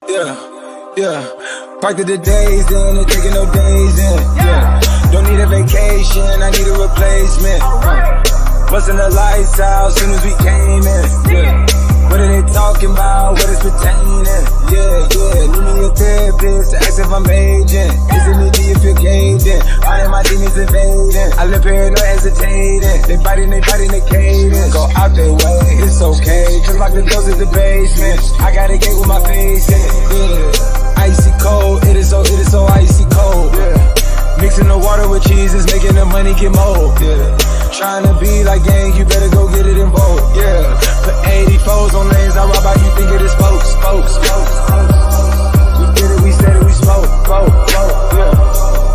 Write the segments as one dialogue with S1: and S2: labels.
S1: Yeah. Parked the days in and taking no days in. Yeah. Don't need a vacation, I need a replacement. Busting the lights out soon as we came in. Yeah. What are they talking about? What is pertaining? Yeah. Need me a therapist to ask if I'm aging. Is it me? Do you feel caved in? All of my demons invading. I live paranoid hesitating. They biting, they cadence. Go out their way, it's okay. Just like the doors in the basement. I got a gate with my face in it. Yeah. Icy cold, it is so icy cold. Yeah. Mixing the water with cheese is making the money get mold. Yeah. Trying to be like gang, you better go get it in vogue. Yeah. Put 84s on lanes, I rob out, you think it is spokes. We did it, we said it, we smoke. Yeah.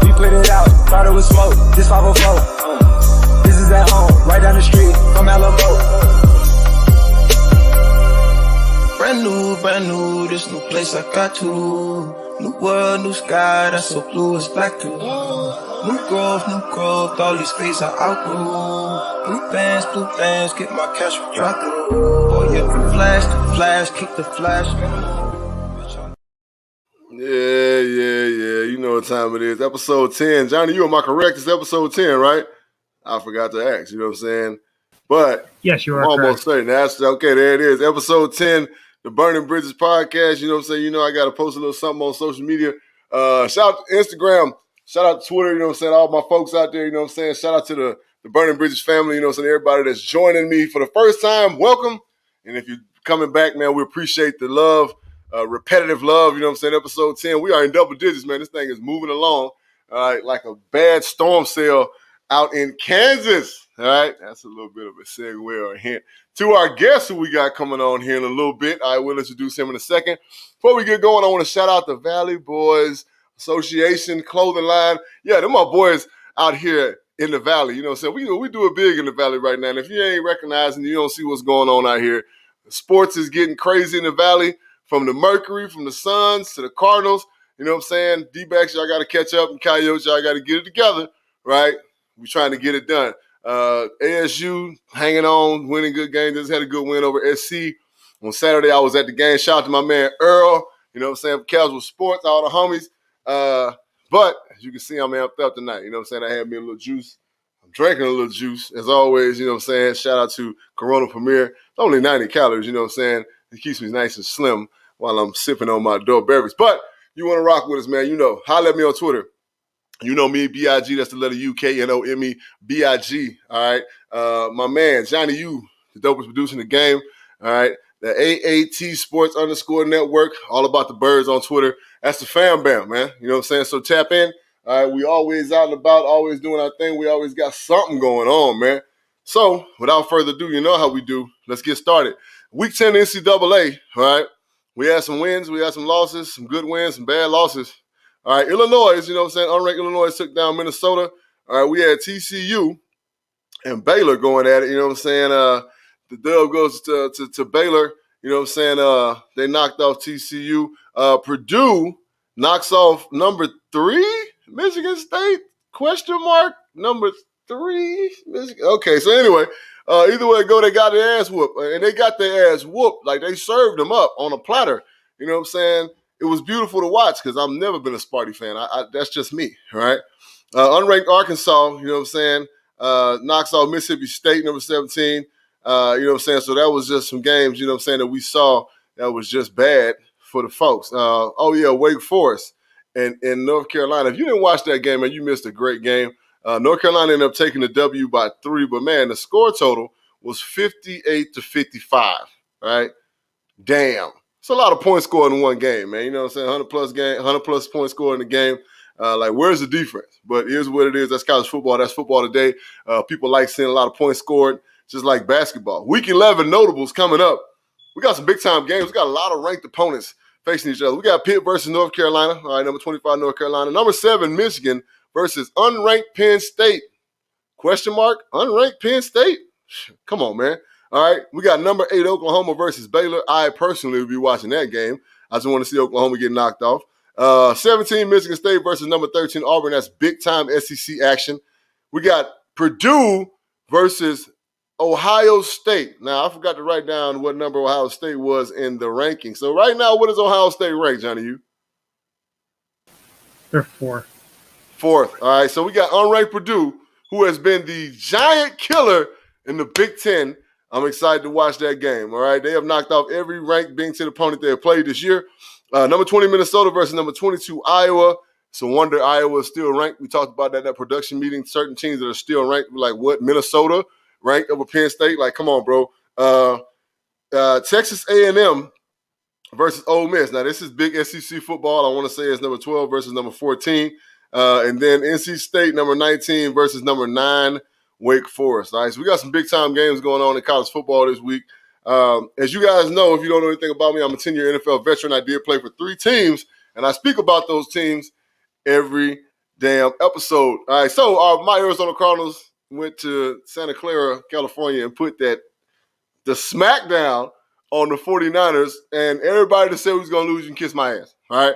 S1: We put it out, thought it was smoke. This 504. This is at home, right down the street from Alamo. Brand new, this new place I got to. New world, new sky, that's so blue as black too. New growth, all these space I outgrew. Blue bands, get my cash from drop through. Oh yeah, flash, keep the flash.
S2: Yeah, you know what time it is. Episode 10. Johnny, you am I correct? It's episode 10, right? I forgot to ask, you know what I'm saying? But
S3: yes, you are
S2: almost certain. That's okay, there it is. Episode 10. The Burning Bridges podcast, you know what I'm saying? You know, I got to post a little something on social media. Shout out to Instagram. Shout out to Twitter, you know what I'm saying? All my folks out there, you know what I'm saying? Shout out to the Burning Bridges family, you know what I'm saying? Everybody that's joining me for the first time, welcome. And if you're coming back, man, we appreciate the love, repetitive love, you know what I'm saying? Episode 10, we are in double digits, man. This thing is moving along like a bad storm cell out in Kansas. All right, that's a little bit of a segue or a hint to our guest who we got coming on here in a little bit. I will introduce him in a second. Before we get going, I want to shout out the Valley Boys Association clothing line. Yeah, they're my boys out here in the Valley. You know what I'm saying? We do it big in the Valley right now. And if you ain't recognizing, you don't see what's going on out here. Sports is getting crazy in the Valley, from the Mercury, from the Suns to the Cardinals. You know what I'm saying? D-backs, y'all got to catch up, and Coyotes, y'all got to get it together, right? We're trying to get it done. ASU hanging on, winning good games. Just had a good win over SC. On Saturday, I was at the game. Shout out to my man Earl. You know what I'm saying? Casual Sports, all the homies. But as you can see, I'm amped up tonight. You know what I'm saying? I had me a little juice. I'm drinking a little juice. As always, you know what I'm saying? Shout out to Corona Premier. It's only 90 calories, you know what I'm saying? It keeps me nice and slim while I'm sipping on my adult beverage. But you want to rock with us, man, you know. Holler at me on Twitter. You know me, B-I-G, that's the letter U, K-N-O-M-E, B-I-G, all right? My man, Johnny U, the dopest producer in the game, all right? The AAT Sports _ Network, all about the birds on Twitter. That's the fam bam, man. You know what I'm saying? So tap in. All right, we always out and about, always doing our thing. We always got something going on, man. So without further ado, you know how we do. Let's get started. Week 10 NCAA, all right? We had some wins, we had some losses, some good wins, some bad losses. All right, Illinois, you know what I'm saying? Unranked Illinois took down Minnesota. All right, we had TCU and Baylor going at it, you know what I'm saying? The dub goes to Baylor, you know what I'm saying? They knocked off TCU. Purdue knocks off number 3, Michigan State, ? Number 3, Michigan. Okay, so anyway, either way it go, they got their ass whooped. And they got their ass whooped. Like, they served them up on a platter, you know what I'm saying? It was beautiful to watch because I've never been a Sparty fan. That's just me, all right? Unranked Arkansas, you know what I'm saying, knocks off Mississippi State, number 17. You know what I'm saying? So that was just some games, you know what I'm saying, that we saw that was just bad for the folks. Wake Forest and North Carolina. If you didn't watch that game, man, you missed a great game. North Carolina ended up taking the W by 3, but, man, the score total was 58-55, right? Damn. It's a lot of points scored in one game, man. You know what I'm saying? 100 plus points scored in the game. Like, where's the defense? But here's what it is. That's college football. That's football today. People like seeing a lot of points scored, just like basketball. Week 11 notables coming up. We got some big-time games. We got a lot of ranked opponents facing each other. We got Pitt versus North Carolina. All right, number 25, North Carolina. Number 7, Michigan versus unranked Penn State. ? Unranked Penn State? Come on, man. All right, we got number 8, Oklahoma versus Baylor. I personally will be watching that game. I just want to see Oklahoma get knocked off. 17, Michigan State versus number 13, Auburn. That's big-time SEC action. We got Purdue versus Ohio State. Now, I forgot to write down what number Ohio State was in the ranking. So right now, what is Ohio State ranked, Johnny? You?
S3: They're fourth.
S2: Fourth. All right, so we got unranked Purdue, who has been the giant killer in the Big Ten. I'm excited to watch that game, all right? They have knocked off every ranked Big Ten opponent they have played this year. Number 20, Minnesota versus number 22, Iowa. It's a wonder Iowa is still ranked. We talked about that in that production meeting. Certain teams that are still ranked, like what? Minnesota ranked over Penn State? Like, come on, bro. Texas A&M versus Ole Miss. Now, this is big SEC football. I want to say it's number 12 versus number 14. And then NC State, number 19 versus number 9, Wake Forest. All right, so we got some big-time games going on in college football this week. As you guys know, if you don't know anything about me, I'm a 10-year NFL veteran. I did play for 3 teams, and I speak about those teams every damn episode. All right, so my Arizona Cardinals went to Santa Clara, California, and put the smackdown on the 49ers, and everybody that said we was going to lose, you can kiss my ass, all right?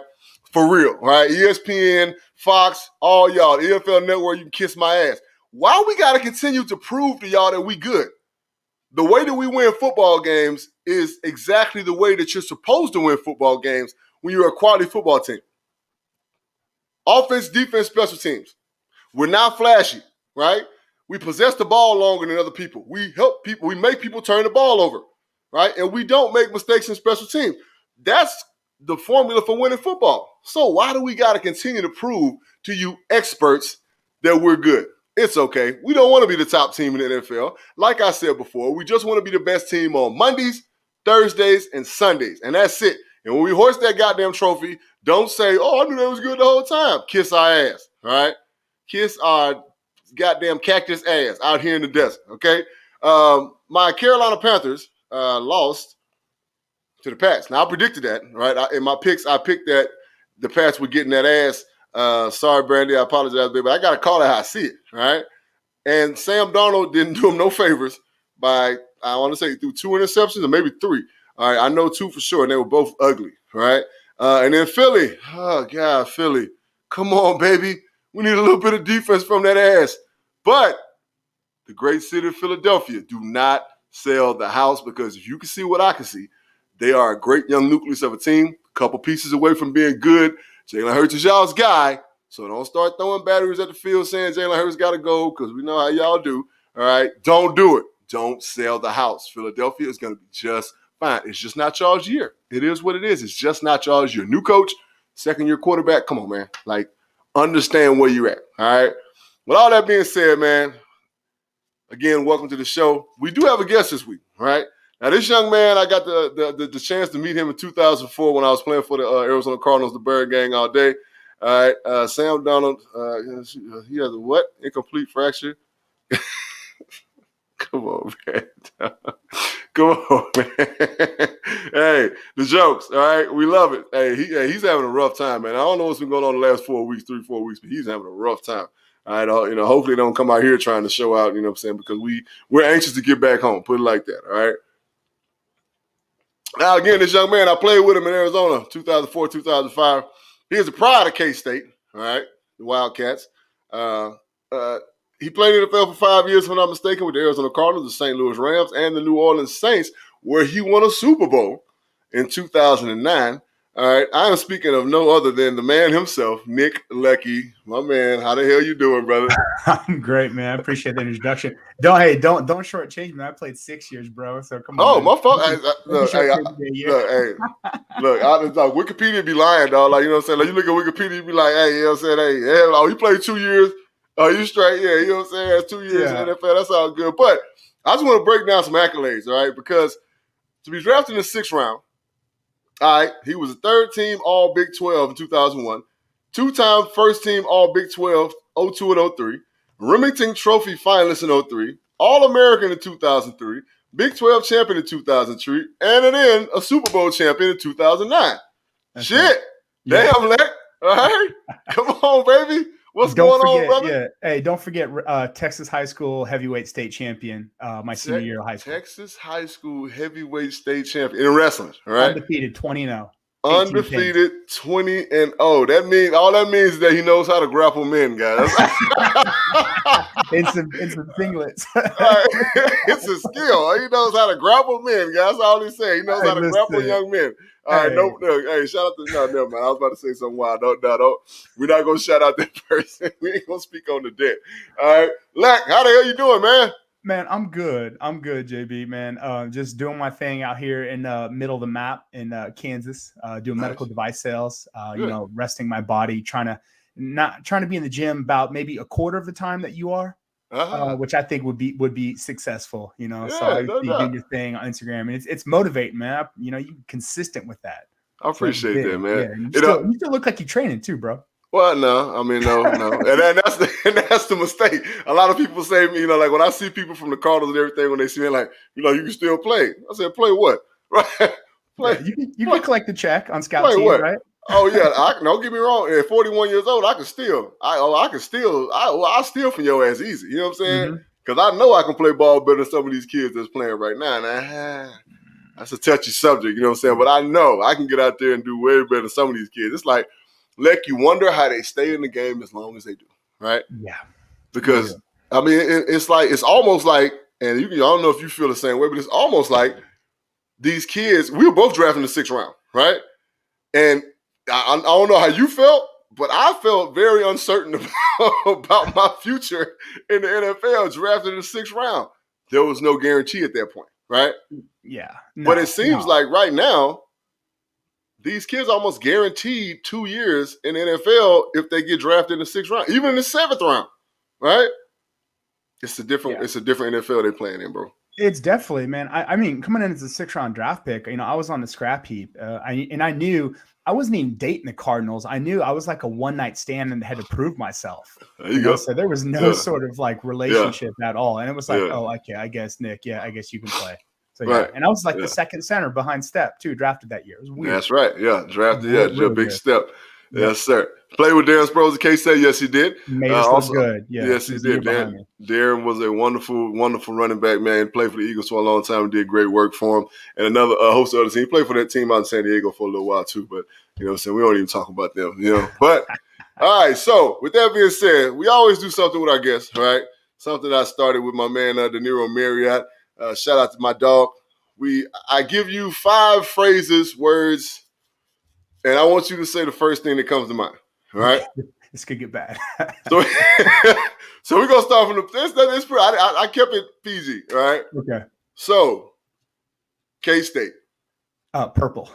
S2: For real, all right? ESPN, Fox, all y'all, the NFL Network, you can kiss my ass. Why we got to continue to prove to y'all that we good? The way that we win football games is exactly the way that you're supposed to win football games when you're a quality football team. Offense, defense, special teams. We're not flashy, right? We possess the ball longer than other people. We help people. We make people turn the ball over, right? And we don't make mistakes in special teams. That's the formula for winning football. So why do we got to continue to prove to you experts that we're good? It's okay. We don't want to be the top team in the NFL. Like I said before, we just want to be the best team on Mondays, Thursdays, and Sundays. And that's it. And when we hoist that goddamn trophy, don't say, oh, I knew that was good the whole time. Kiss our ass, all right? Kiss our goddamn cactus ass out here in the desert, okay? My Carolina Panthers lost to the Pats. Now, I predicted that, right? In my picks, I picked that the Pats were getting that ass. Sorry, Brandy, I apologize, baby, but I got to call it how I see it, right? And Sam Darnold didn't do him no favors by, I want to say, through 2 interceptions or maybe 3. All right, I know 2 for sure, and they were both ugly, right? And then Philly, oh, God, Philly, come on, baby. We need a little bit of defense from that ass. But the great city of Philadelphia, do not sell the house, because if you can see what I can see, they are a great young nucleus of a team, a couple pieces away from being good. Jalen Hurts is y'all's guy, so don't start throwing batteries at the field saying Jalen Hurts got to go, because we know how y'all do, all right? Don't do it. Don't sell the house. Philadelphia is going to be just fine. It's just not y'all's year. It is what it is. It's just not y'all's year. New coach, second-year quarterback, come on, man. Like, understand where you're at, all right? With all that being said, man, again, welcome to the show. We do have a guest this week, all right? Now, this young man, I got the chance to meet him in 2004 when I was playing for the Arizona Cardinals, the Bird Gang, all day. All right, Sam Darnold, he has a what? Incomplete fracture. Come on, man. Come on, man. Hey, the jokes, all right? We love it. Hey, he's having a rough time, man. I don't know what's been going on the last 4 weeks, 3-4 weeks, but he's having a rough time. All right, hopefully they don't come out here trying to show out, you know what I'm saying, because we're anxious to get back home, put it like that, all right? Now, again, this young man, I played with him in Arizona, 2004, 2005. He is a pride of K-State, all right, the Wildcats. He played in the NFL for 5 years, if I'm not mistaken, with the Arizona Cardinals, the St. Louis Rams, and the New Orleans Saints, where he won a Super Bowl in 2009. All right, I am speaking of no other than the man himself, Nick Leckey. My man, how the hell you doing, brother?
S3: I'm great, man. I appreciate the introduction. Don't shortchange me. I played 6 years, bro. So come on.
S2: Oh, my fault. Look, Wikipedia be lying, dog. Like, you know what I'm saying? Like, you look at Wikipedia, you be like, hey, you know what I'm saying? Hey, he played 2 years. Oh, you straight? Yeah, you know what I'm saying? That's 2 years in the NFL. That's all good. But I just want to break down some accolades, all right? Because to be drafted in the 6th round, all right, he was a 3rd-team All-Big 12 in 2001, 2-time first-team All-Big 12, 02 and 03, Remington Trophy finalist in 03, All-American in 2003, Big 12 champion in 2003, and then a Super Bowl champion in 2009. That's shit. Right. Yeah. Damn, Leck. All right? Come on, baby. What's going on, brother?
S3: Yeah. Hey, don't forget Texas High School heavyweight state champion my senior year of high school.
S2: Texas High School heavyweight state champion in wrestling, all right?
S3: Undefeated, 20-0.
S2: Undefeated, 20-0. That means all that means is that he knows how to grapple men, guys.
S3: in some singlets.
S2: It's a skill. He knows how to grapple men, guys. That's all he's saying. He knows how to grapple young men. All right, no, hey, shout out to never mind. I was about to say something wild. Don't. We're not gonna shout out that person. We ain't gonna speak on the dead. All right, Leck, how the hell you doing, man?
S3: Man, I'm good, JB, man. Just doing my thing out here in the middle of the map in Kansas, doing medical device sales, resting my body, trying to be in the gym about maybe a quarter of the time that you are, which I think would be successful, so I see you doing your thing on Instagram, and it's motivating, man. You're consistent with that.
S2: I appreciate that, man.
S3: Yeah, you still look like you're training too, bro.
S2: Well, no, and that's the mistake. A lot of people say, like when I see people from the Cardinals and everything, when they see me, like, you can still play. I said, play what? Right?
S3: Play. Yeah, you can collect the check on Scout Team, what? Right?
S2: Oh yeah, don't get me wrong. At 41 years old, I can steal. I'll steal from your ass easy. You know what I'm saying? Because I know I can play ball better than some of these kids that's playing right now. And that's a touchy subject. You know what I'm saying? But I know I can get out there and do way better than some of these kids. It's like, you wonder how they stay in the game as long as they do, right?
S3: Yeah.
S2: Because, it's almost like, and I don't know if you feel the same way, but it's almost like these kids, we were both drafted in the 6th round, right? And I don't know how you felt, but I felt very uncertain about my future in the NFL drafted in the 6th round. There was no guarantee at that point, right?
S3: Yeah.
S2: But it seems like right now, these kids almost guaranteed 2 years in the NFL if they get drafted in the 6th round, even in the 7th round, right? It's a different NFL they're playing in, bro.
S3: It's definitely, man. I mean, coming in as a 6th round draft pick, I was on the scrap heap, I knew I wasn't even dating the Cardinals. I knew I was like a one-night stand and had to prove myself.
S2: There you go.
S3: So there was no sort of like relationship at all, and it was like, oh, okay, I guess Nick, I guess you can play. So
S2: right.
S3: And I was like the second center behind Step too, drafted that year. It was weird.
S2: That's right. Yeah, drafted. Really big Step. Yes, sir. Played with Darren Sproles at K-State. Yes, he did.
S3: Made us look good. Yeah,
S2: yes, he did. Darren was a wonderful, wonderful running back, man. Played for the Eagles for a long time and did great work for him. And another host of other team. He played for that team out in San Diego for a little while too. But you know what I'm saying? We don't even talk about them, But all right, so with that being said, we always do something with our guests, right? Something I started with my man De Niro Marriott. Shout out to my dog. I give you 5 phrases, words, and I want you to say the first thing that comes to mind. All right?
S3: This could get bad.
S2: so we're gonna start from I kept it PG, all right?
S3: Okay.
S2: So K-State.
S3: Purple,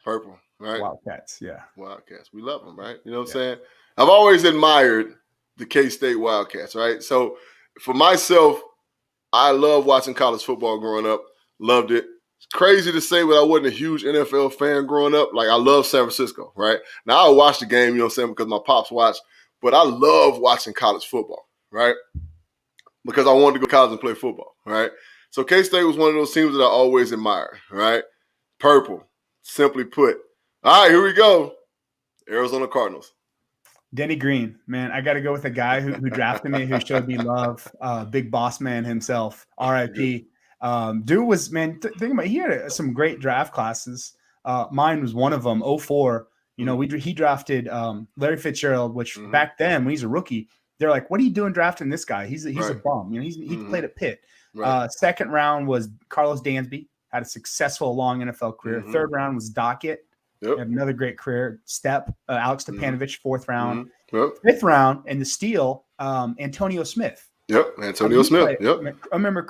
S2: right?
S3: Wildcats, yeah.
S2: Wildcats. We love them, right? You know what I'm saying? I've always admired the K-State Wildcats, right? So for myself, I love watching college football growing up. Loved it. It's crazy to say, but I wasn't a huge NFL fan growing up. Like, I love San Francisco, right? Now, I watch the game, because my pops watch, but I love watching college football, right? Because I wanted to go to college and play football, right? So K-State was one of those teams that I always admired, right? Purple, simply put. All right, here we go. Arizona Cardinals.
S3: Denny Green, man, I got to go with a guy who drafted me, who showed me love, big boss man himself, RIP. Dude was, man, think about it, he had some great draft classes. Mine was one of them, 04. He drafted Larry Fitzgerald, which back then, when he's a rookie, they're like, what are you doing drafting this guy? He's a bum. He played at Pitt. Right. Second round was Carlos Dansby, had a successful long NFL career. Third round was Dockett. Yep. Had another great career. Step, Alex Stepanovich, 4th round. Yep. 5th round, and the steal, Antonio Smith.
S2: Yep, Antonio Smith. Yep.
S3: I remember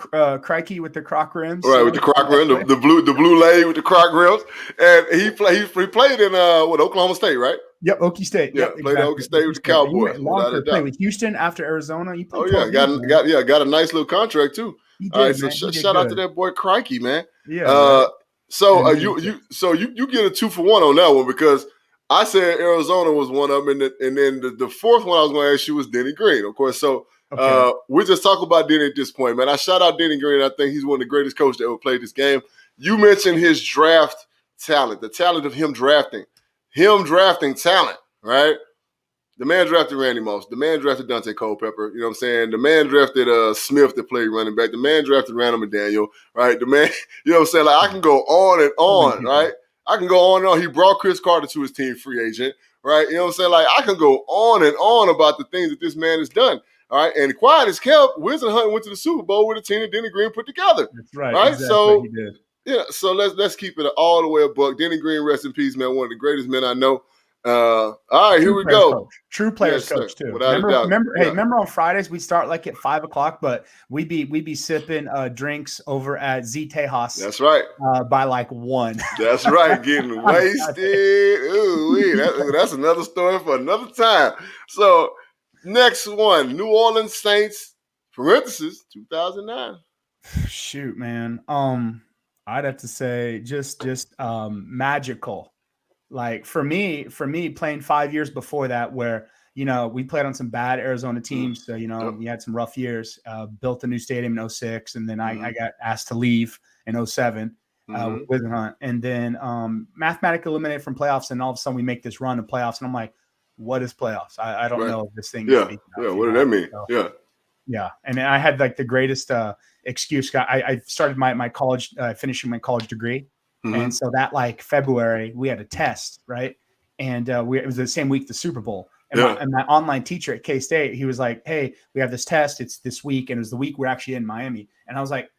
S3: Crikey with the croc rims.
S2: Right, with the croc rims, the blue lay with the croc rims, and he played in Oklahoma State, right?
S3: Yep, Okie State.
S2: Yeah, played at Okie State with the Cowboys.
S3: Played with Houston after Arizona. You played
S2: got a nice little contract too.
S3: He did,
S2: all right, so shout out to that boy Crikey, man. Yeah. So you get a 2-for-1 on that one, because I said Arizona was one of them, and then the fourth one I was going to ask you was Denny Green, of course. So. Okay. We're just talking about Denny at this point, man. I shout out Denny Green. I think he's one of the greatest coaches that ever played this game. You mentioned his draft talent, the talent of him drafting talent, right? The man drafted Randy Moss. The man drafted Dante Culpepper. You know what I'm saying? The man drafted Smith that played running back. The man drafted Randall McDaniel, right? The man, you know what I'm saying? Like, I can go on and on, right? I can go on and on. He brought Chris Carter to his team, free agent, right? You know what I'm saying? Like, I can go on and on about the things that this man has done, all right? And quiet as kept, Winston Hunt went to the Super Bowl with a team that Denny Green put together.
S3: That's right.
S2: Right?
S3: Exactly.
S2: So,
S3: he did.
S2: Yeah, so let's keep it all the way a buck. Denny Green, rest in peace, man. One of the greatest men I know. All right, here we go.
S3: Coach. True players coach too.
S2: Without a doubt.
S3: Remember on Fridays we start like at 5:00, but we be sipping drinks over at Z Tejas.
S2: That's right.
S3: By like 1.
S2: That's right. Getting wasted. Ooh, that's another story for another time. So next one, New Orleans Saints, parentheses, 2009.
S3: Shoot, man. I'd have to say just magical. Like for me, playing 5 years before that, where we played on some bad Arizona teams, so we had some rough years. Built a new stadium in 06, and then I got asked to leave in 07 with Winston Hunt, and then mathematically eliminated from playoffs, and all of a sudden we make this run to playoffs, and I'm like, what is playoffs? I don't know if this thing.
S2: Yeah. What did that mean? So,
S3: yeah, and I had like the greatest excuse. I started my college, finishing my college degree. And so that like February we had a test, right? And it was the same week the Super Bowl. And my online teacher at K-State, he was like, "Hey, we have this test. It's this week, and it was the week we're actually in Miami." And I was like,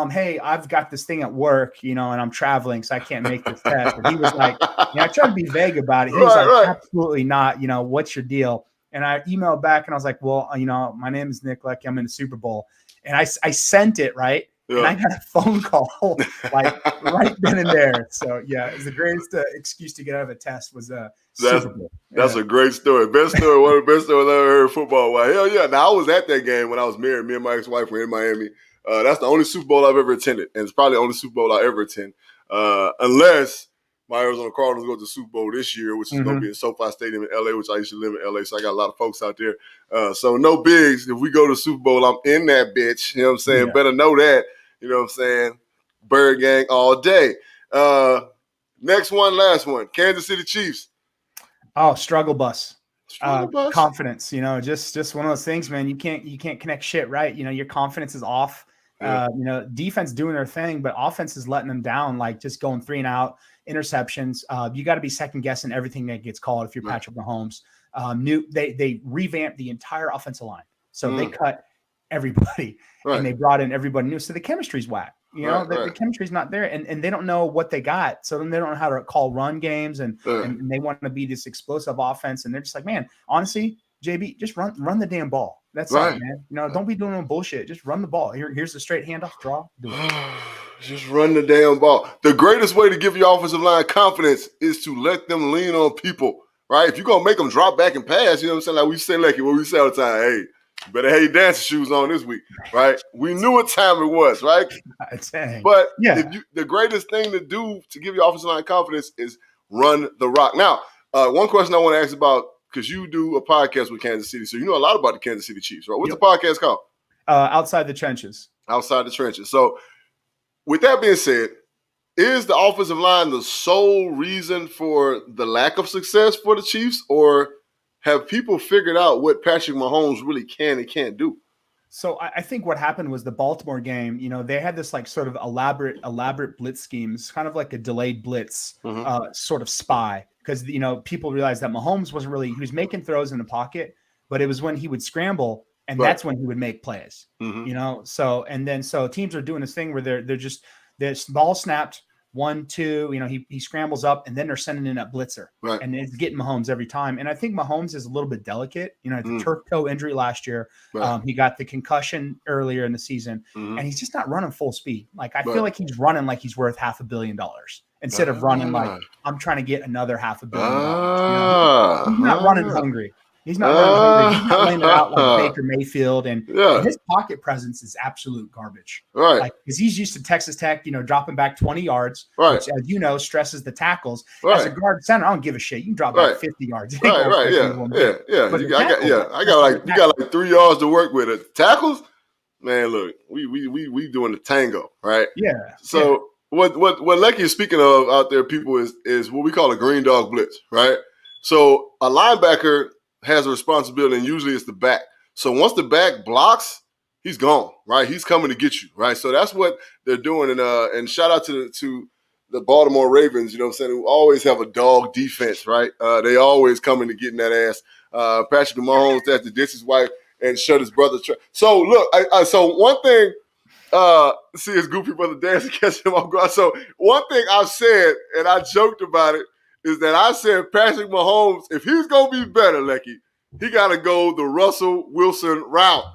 S3: "Hey, I've got this thing at work, and I'm traveling, so I can't make this test." And he was like, I tried to be vague about it. He was like, "Absolutely not. What's your deal?" And I emailed back, and I was like, "Well, my name is Nick Leckey. I'm in the Super Bowl," and I sent it right. Yeah. And I got a phone call like right then and there. So yeah, it was the greatest excuse to get out of a test was Super Bowl.
S2: That's a great story. Best story, one of the best stories I ever heard football. Wow, hell yeah. Now I was at that game when I was married. Me and my ex-wife were in Miami. That's the only Super Bowl I've ever attended, and it's probably the only Super Bowl I ever attend. Unless my Arizona Cardinals go to the Super Bowl this year, which is going to be in SoFi Stadium in LA, which I used to live in LA, so I got a lot of folks out there. So no bigs. If we go to the Super Bowl, I'm in that bitch. You know what I'm saying? Yeah. Better know that. You know what I'm saying? Bird gang all day. Next one, last one. Kansas City Chiefs.
S3: Oh, struggle bus. Confidence. Just one of those things, man. You can't connect shit, right? Your confidence is off. Defense doing their thing, but offense is letting them down, like just going 3 and out, interceptions. You got to be second guessing everything that gets called if you're Patrick Mahomes. They revamped the entire offensive line. So they cut everybody and they brought in everybody new. So the chemistry's whack. The chemistry's not there, and they don't know what they got. So then they don't know how to call run games, and they want to be this explosive offense. And they're just like, man, honestly, JB, just run the damn ball. That's it, man. Don't be doing no bullshit. Just run the ball. Here's the straight handoff, draw. Do it.
S2: Just run the damn ball. The greatest way to give your offensive line confidence is to let them lean on people, right? If you're going to make them drop back and pass, you know what I'm saying? Like we say, what we say all the time, hey, you better have your dancing shoes on this week, right? We knew what time it was, right? But the greatest thing to do to give your offensive line confidence is run the rock. Now, one question I want to ask about, because you do a podcast with Kansas City, so you know a lot about the Kansas City Chiefs, right? What's the podcast called?
S3: Outside the Trenches.
S2: Outside the Trenches. So with that being said, is the offensive line the sole reason for the lack of success for the Chiefs, or have people figured out what Patrick Mahomes really can and can't do?
S3: So I think what happened was the Baltimore game, they had this like sort of elaborate blitz schemes, kind of like a delayed blitz sort of spy. Because, people realized that Mahomes he was making throws in the pocket, but it was when he would scramble, and that's when he would make plays, So teams are doing this thing where they're just, this ball snapped 1, 2, he scrambles up, and then they're sending in a blitzer, and it's getting Mahomes every time. And I think Mahomes is a little bit delicate, the turf toe injury last year. He got the concussion earlier in the season, and he's just not running full speed. Like I feel like he's running like he's worth $500 million. Instead of running like I'm trying to get another $500 million. He's not running hungry. He's not running hungry. He's not laying it out like Baker Mayfield. And his pocket presence is absolute garbage.
S2: Right.
S3: Like, because he's used to Texas Tech, dropping back 20 yards, which, as stresses the tackles. As a guard center, I don't give a shit. You can drop back 50 yards.
S2: Yeah. I got like 3 yards to work with it. Tackles, man, look, we doing the tango, right?
S3: Yeah.
S2: So what Leckey is speaking of out there, people, is what we call a green dog blitz, right? So a linebacker has a responsibility, and usually it's the back. So once the back blocks, he's gone, right? He's coming to get you, right? So that's what they're doing. And shout out to the Baltimore Ravens, you know what I'm saying, who always have a dog defense, right? They always come into getting that ass. Patrick Mahomes, that's the ditch his wife and shut his brother. So look, so one thing, see his goofy brother dancing, catch him off guard. So one thing I've said, and I joked about it, is that I said Patrick Mahomes, if he's gonna be better, Leckey, he got to go the Russell Wilson route.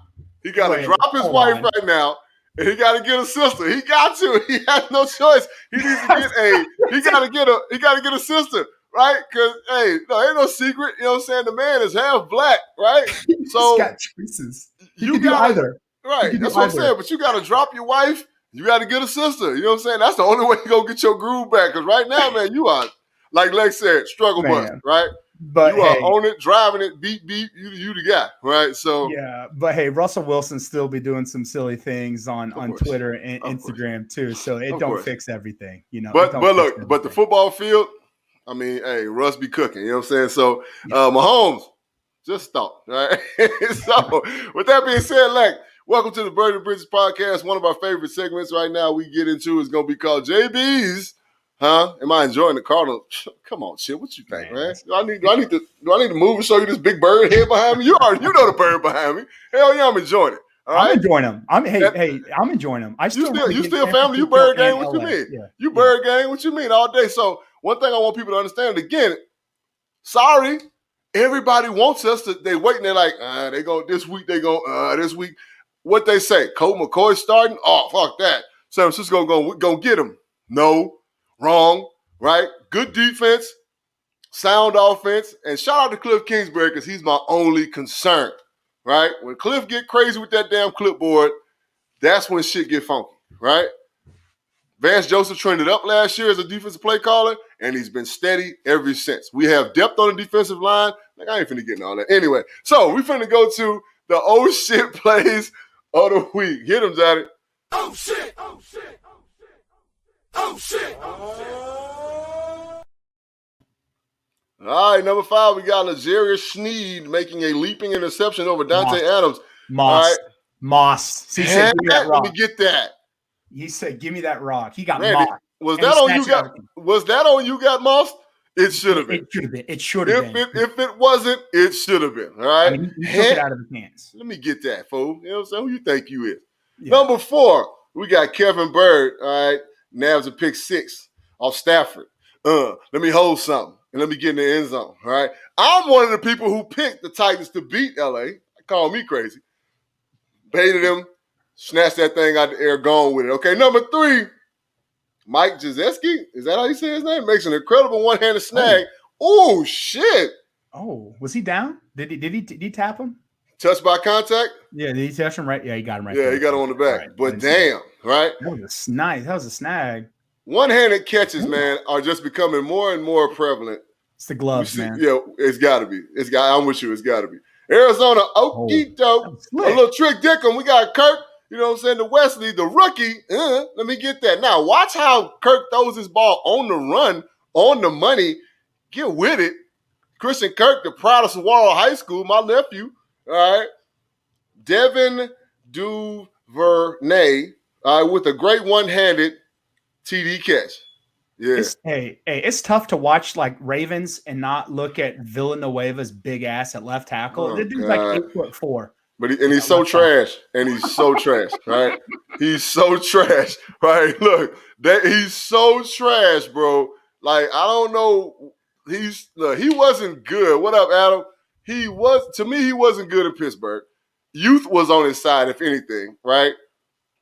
S2: He got to drop his wife right now, and he got to get a sister. He got to. He has no choice. He needs to get a. He got to get a. He got to get a sister, right? Because hey, no, ain't no secret. You know what I'm saying? The man is half black, right? So
S3: he's got choices.
S2: You got either. Right. That's what I'm saying. But you got to drop your wife. You got to get a sister. You know what I'm saying? That's the only way you gonna get your groove back. Because right now, man, you are, like Lex said, struggle bus, right? But you are on it, driving it, beep, beep, you the guy, right? So
S3: yeah, but hey, Russell Wilson still be doing some silly things on Twitter and Instagram too. So it don't fix everything, you know.
S2: But look, but the football field, I mean, hey, Russ be cooking, you know what I'm saying? So Mahomes, just thought, right? So with that being said, like, welcome to the Burning Bridges podcast. One of our favorite segments right now we get into is gonna be called JB's. Huh? Am I enjoying the Cardinals? Come on, shit. What you think, man? Do I need to move and show you this big bird head behind me? You know the bird behind me. Hell yeah, I'm enjoying it. All right?
S3: I'm enjoying them. I'm enjoying them.
S2: You still family? You bird gang? What you mean? Yeah. You bird gang? What you mean all day? So one thing I want people to understand again. Sorry, everybody wants us to. They waiting. They're like, they go this week. They go this week. What they say? Colt McCoy starting? Oh, fuck that. San Francisco gonna get him. No. Wrong, right? Good defense, sound offense, and shout out to Cliff Kingsbury because he's my only concern, right? When Cliff get crazy with that damn clipboard, that's when shit get funky, right? Vance Joseph trended up last year as a defensive play caller, and he's been steady ever since. We have depth on the defensive line. Like, I ain't finna get into all that. Anyway, so we finna go to the oh shit plays of the week. Hit him, Johnny. Oh shit! Oh shit! Oh, shit. All right, number 5, we got L'Jarius Sneed making a leaping interception over Dante Adams.
S3: Moss. He said, give me that rock.
S2: Let me get that.
S3: He said, give me that rock. He got
S2: Randy,
S3: mossed.
S2: Was that on you got mossed? It should have been.
S3: It should have been.
S2: If it wasn't, it should have been. All right.
S3: I mean, he took it out of his hands.
S2: Let me get that, fool. You know what I'm saying? Who you think you is? Yeah. Number 4, we got Kevin Bird. All right. Nabs a pick 6 off Stafford. Let me hold something and let me get in the end zone. All right. I'm one of the people who picked the Titans to beat LA. Call me crazy. Baited him, snatched that thing out the air, gone with it. Okay, number 3, Mike Gesicki. Is that how you say his name? Makes an incredible one-handed snag. Oh shit.
S3: Oh, was he down? Did he tap him?
S2: Touched by contact?
S3: Yeah, did he touch him right? Yeah, he got him right.
S2: Yeah, he got him on the back. Right. But damn, right?
S3: That was a snag.
S2: One-handed catches, man, are just becoming more and more prevalent.
S3: It's the gloves, man.
S2: Yeah, it's got to be. I'm with you. It's got to be. Arizona, okie doke. A little trick dickum. We got Kirk, you know what I'm saying, the Wesley, the rookie. Let me get that. Now, watch how Kirk throws his ball on the run, on the money. Get with it. Christian Kirk, the proudest of Warren High School, my nephew. All right. Devin Duvernay with a great one-handed TD catch. Yeah.
S3: It's tough to watch like Ravens and not look at Villanueva's big ass at left tackle. The dude's like 8'4".
S2: But he's so trash. And he's so trash, right? He's so trash, right? Look, he's so trash, bro. Like, I don't know. He wasn't good. What up, Adam? He wasn't good in Pittsburgh. Youth was on his side, if anything, right?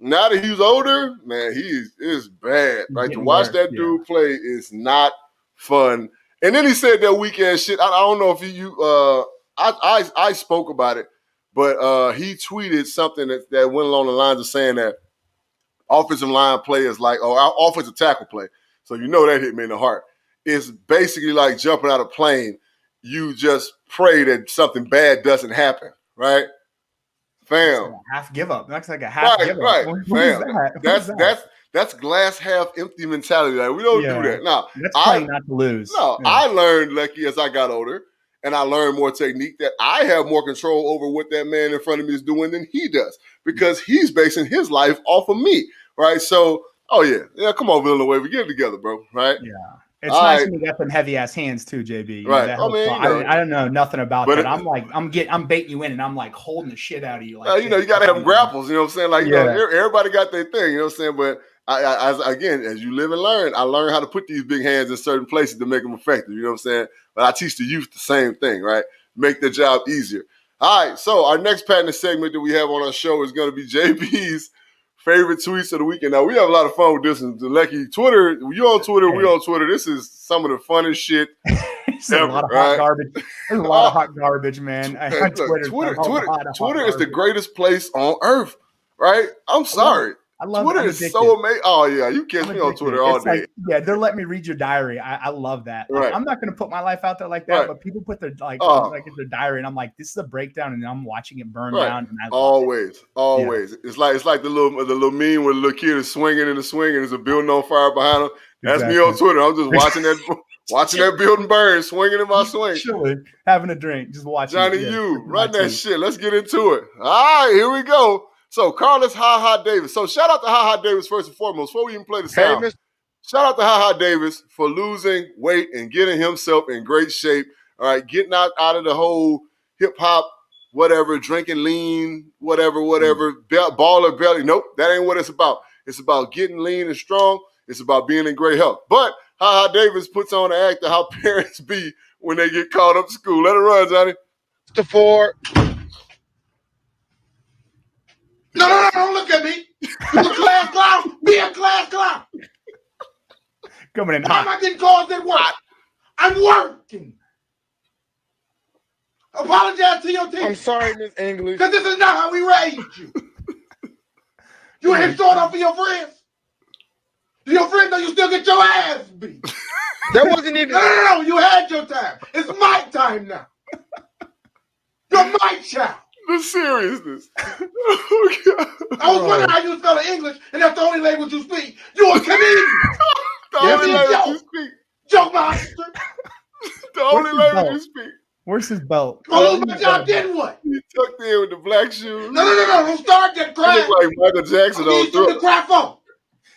S2: Now that he's older, man, he is bad. Right? To watch that dude play is not fun. And then he said that weekend shit. I don't know if I spoke about it, but he tweeted something that went along the lines of saying that offensive line play is like, our offensive tackle play. So you know that hit me in the heart. It's basically like jumping out of a plane. You just pray that something bad doesn't happen, right? Fam.
S3: Like a half give up. That's like a half give up.
S2: Right, fam. That's glass half empty mentality. Like, we don't do that. Now,
S3: that's playing not to lose.
S2: No, I learned, Leckey, as I got older, and I learned more technique, that I have more control over what that man in front of me is doing than he does, because he's basing his life off of me, right? So Oh yeah. Come on, Villanova, we get it together, bro. Right?
S3: Yeah. It's
S2: All
S3: nice
S2: right.
S3: when you got them heavy ass hands too, JB. You know,
S2: Right.
S3: that
S2: I
S3: helps.
S2: mean,
S3: I don't know nothing about
S2: but
S3: that. I'm baiting you in, and I'm like holding the shit out of you. Like,
S2: you got to have them grapples. You know what I'm saying? Like,
S3: yeah.
S2: everybody got their thing. You know what I'm saying? But as you live and learn, I learned how to put these big hands in certain places to make them effective. You know what I'm saying? But I teach the youth the same thing, right? Make their job easier. All right. So our next patented segment that we have on our show is going to be JB's favorite tweets of the weekend. Now, we have a lot of fun with this. And Leckey, Twitter, you on Twitter, we on Twitter. This is some of the funnest shit ever,
S3: a lot of hot garbage. There's a lot of hot garbage, man.
S2: Look, Twitter is the greatest place on earth, right? I'm sorry.
S3: I love
S2: Twitter is so amazing. Oh, yeah. You catch me on Twitter all day.
S3: Like, they're letting me read your diary. I love that. Like,
S2: Right.
S3: I'm not going to put my life out there like that,
S2: Right.
S3: but people put their like their diary, and I'm like, this is a breakdown, and I'm watching it burn down. And I
S2: always. Yeah. It's like the little meme where the little kid is swinging in the swing, and there's a building on fire behind him. That's me on Twitter. I'm just watching that building burn, swinging in my swing.
S3: Chilling, having a drink, just watching.
S2: Johnny, run that shit. Let's get into it. All right, here we go. So, Carlos Ha Davis. So, shout out to Ha Davis first and foremost. Before we even play the sound, shout out to Ha Davis for losing weight and getting himself in great shape. All right, getting out of the whole hip-hop, whatever, drinking lean, whatever, baller belly. Nope, that ain't what it's about. It's about getting lean and strong. It's about being in great health. But Ha Davis puts on the act of how parents be when they get called up to school. Let it run, Johnny.
S4: The four. No, don't look at me. You a class clown. Be a class clown.
S3: Coming in
S4: Why am
S3: hot.
S4: I getting called at work? I'm working. Apologize to your team.
S5: I'm sorry, Miss English.
S4: Because this is not how we raised you. You ain't showing off for your friends. Do your friends know you still get your ass beat?
S5: That wasn't even.
S4: No. You had your time. It's my time now. You're my child.
S2: The seriousness.
S4: I was wondering how you spell English, and that's the only language you speak. You're a comedian.
S2: The only language you speak.
S4: Joke monster.
S2: The only language you speak.
S3: Where's his belt?
S4: I lose my job, then what?
S2: He tucked in with the black shoes.
S4: No. Don't start that crap.
S2: He look like Michael Jackson
S4: I need you to crap on.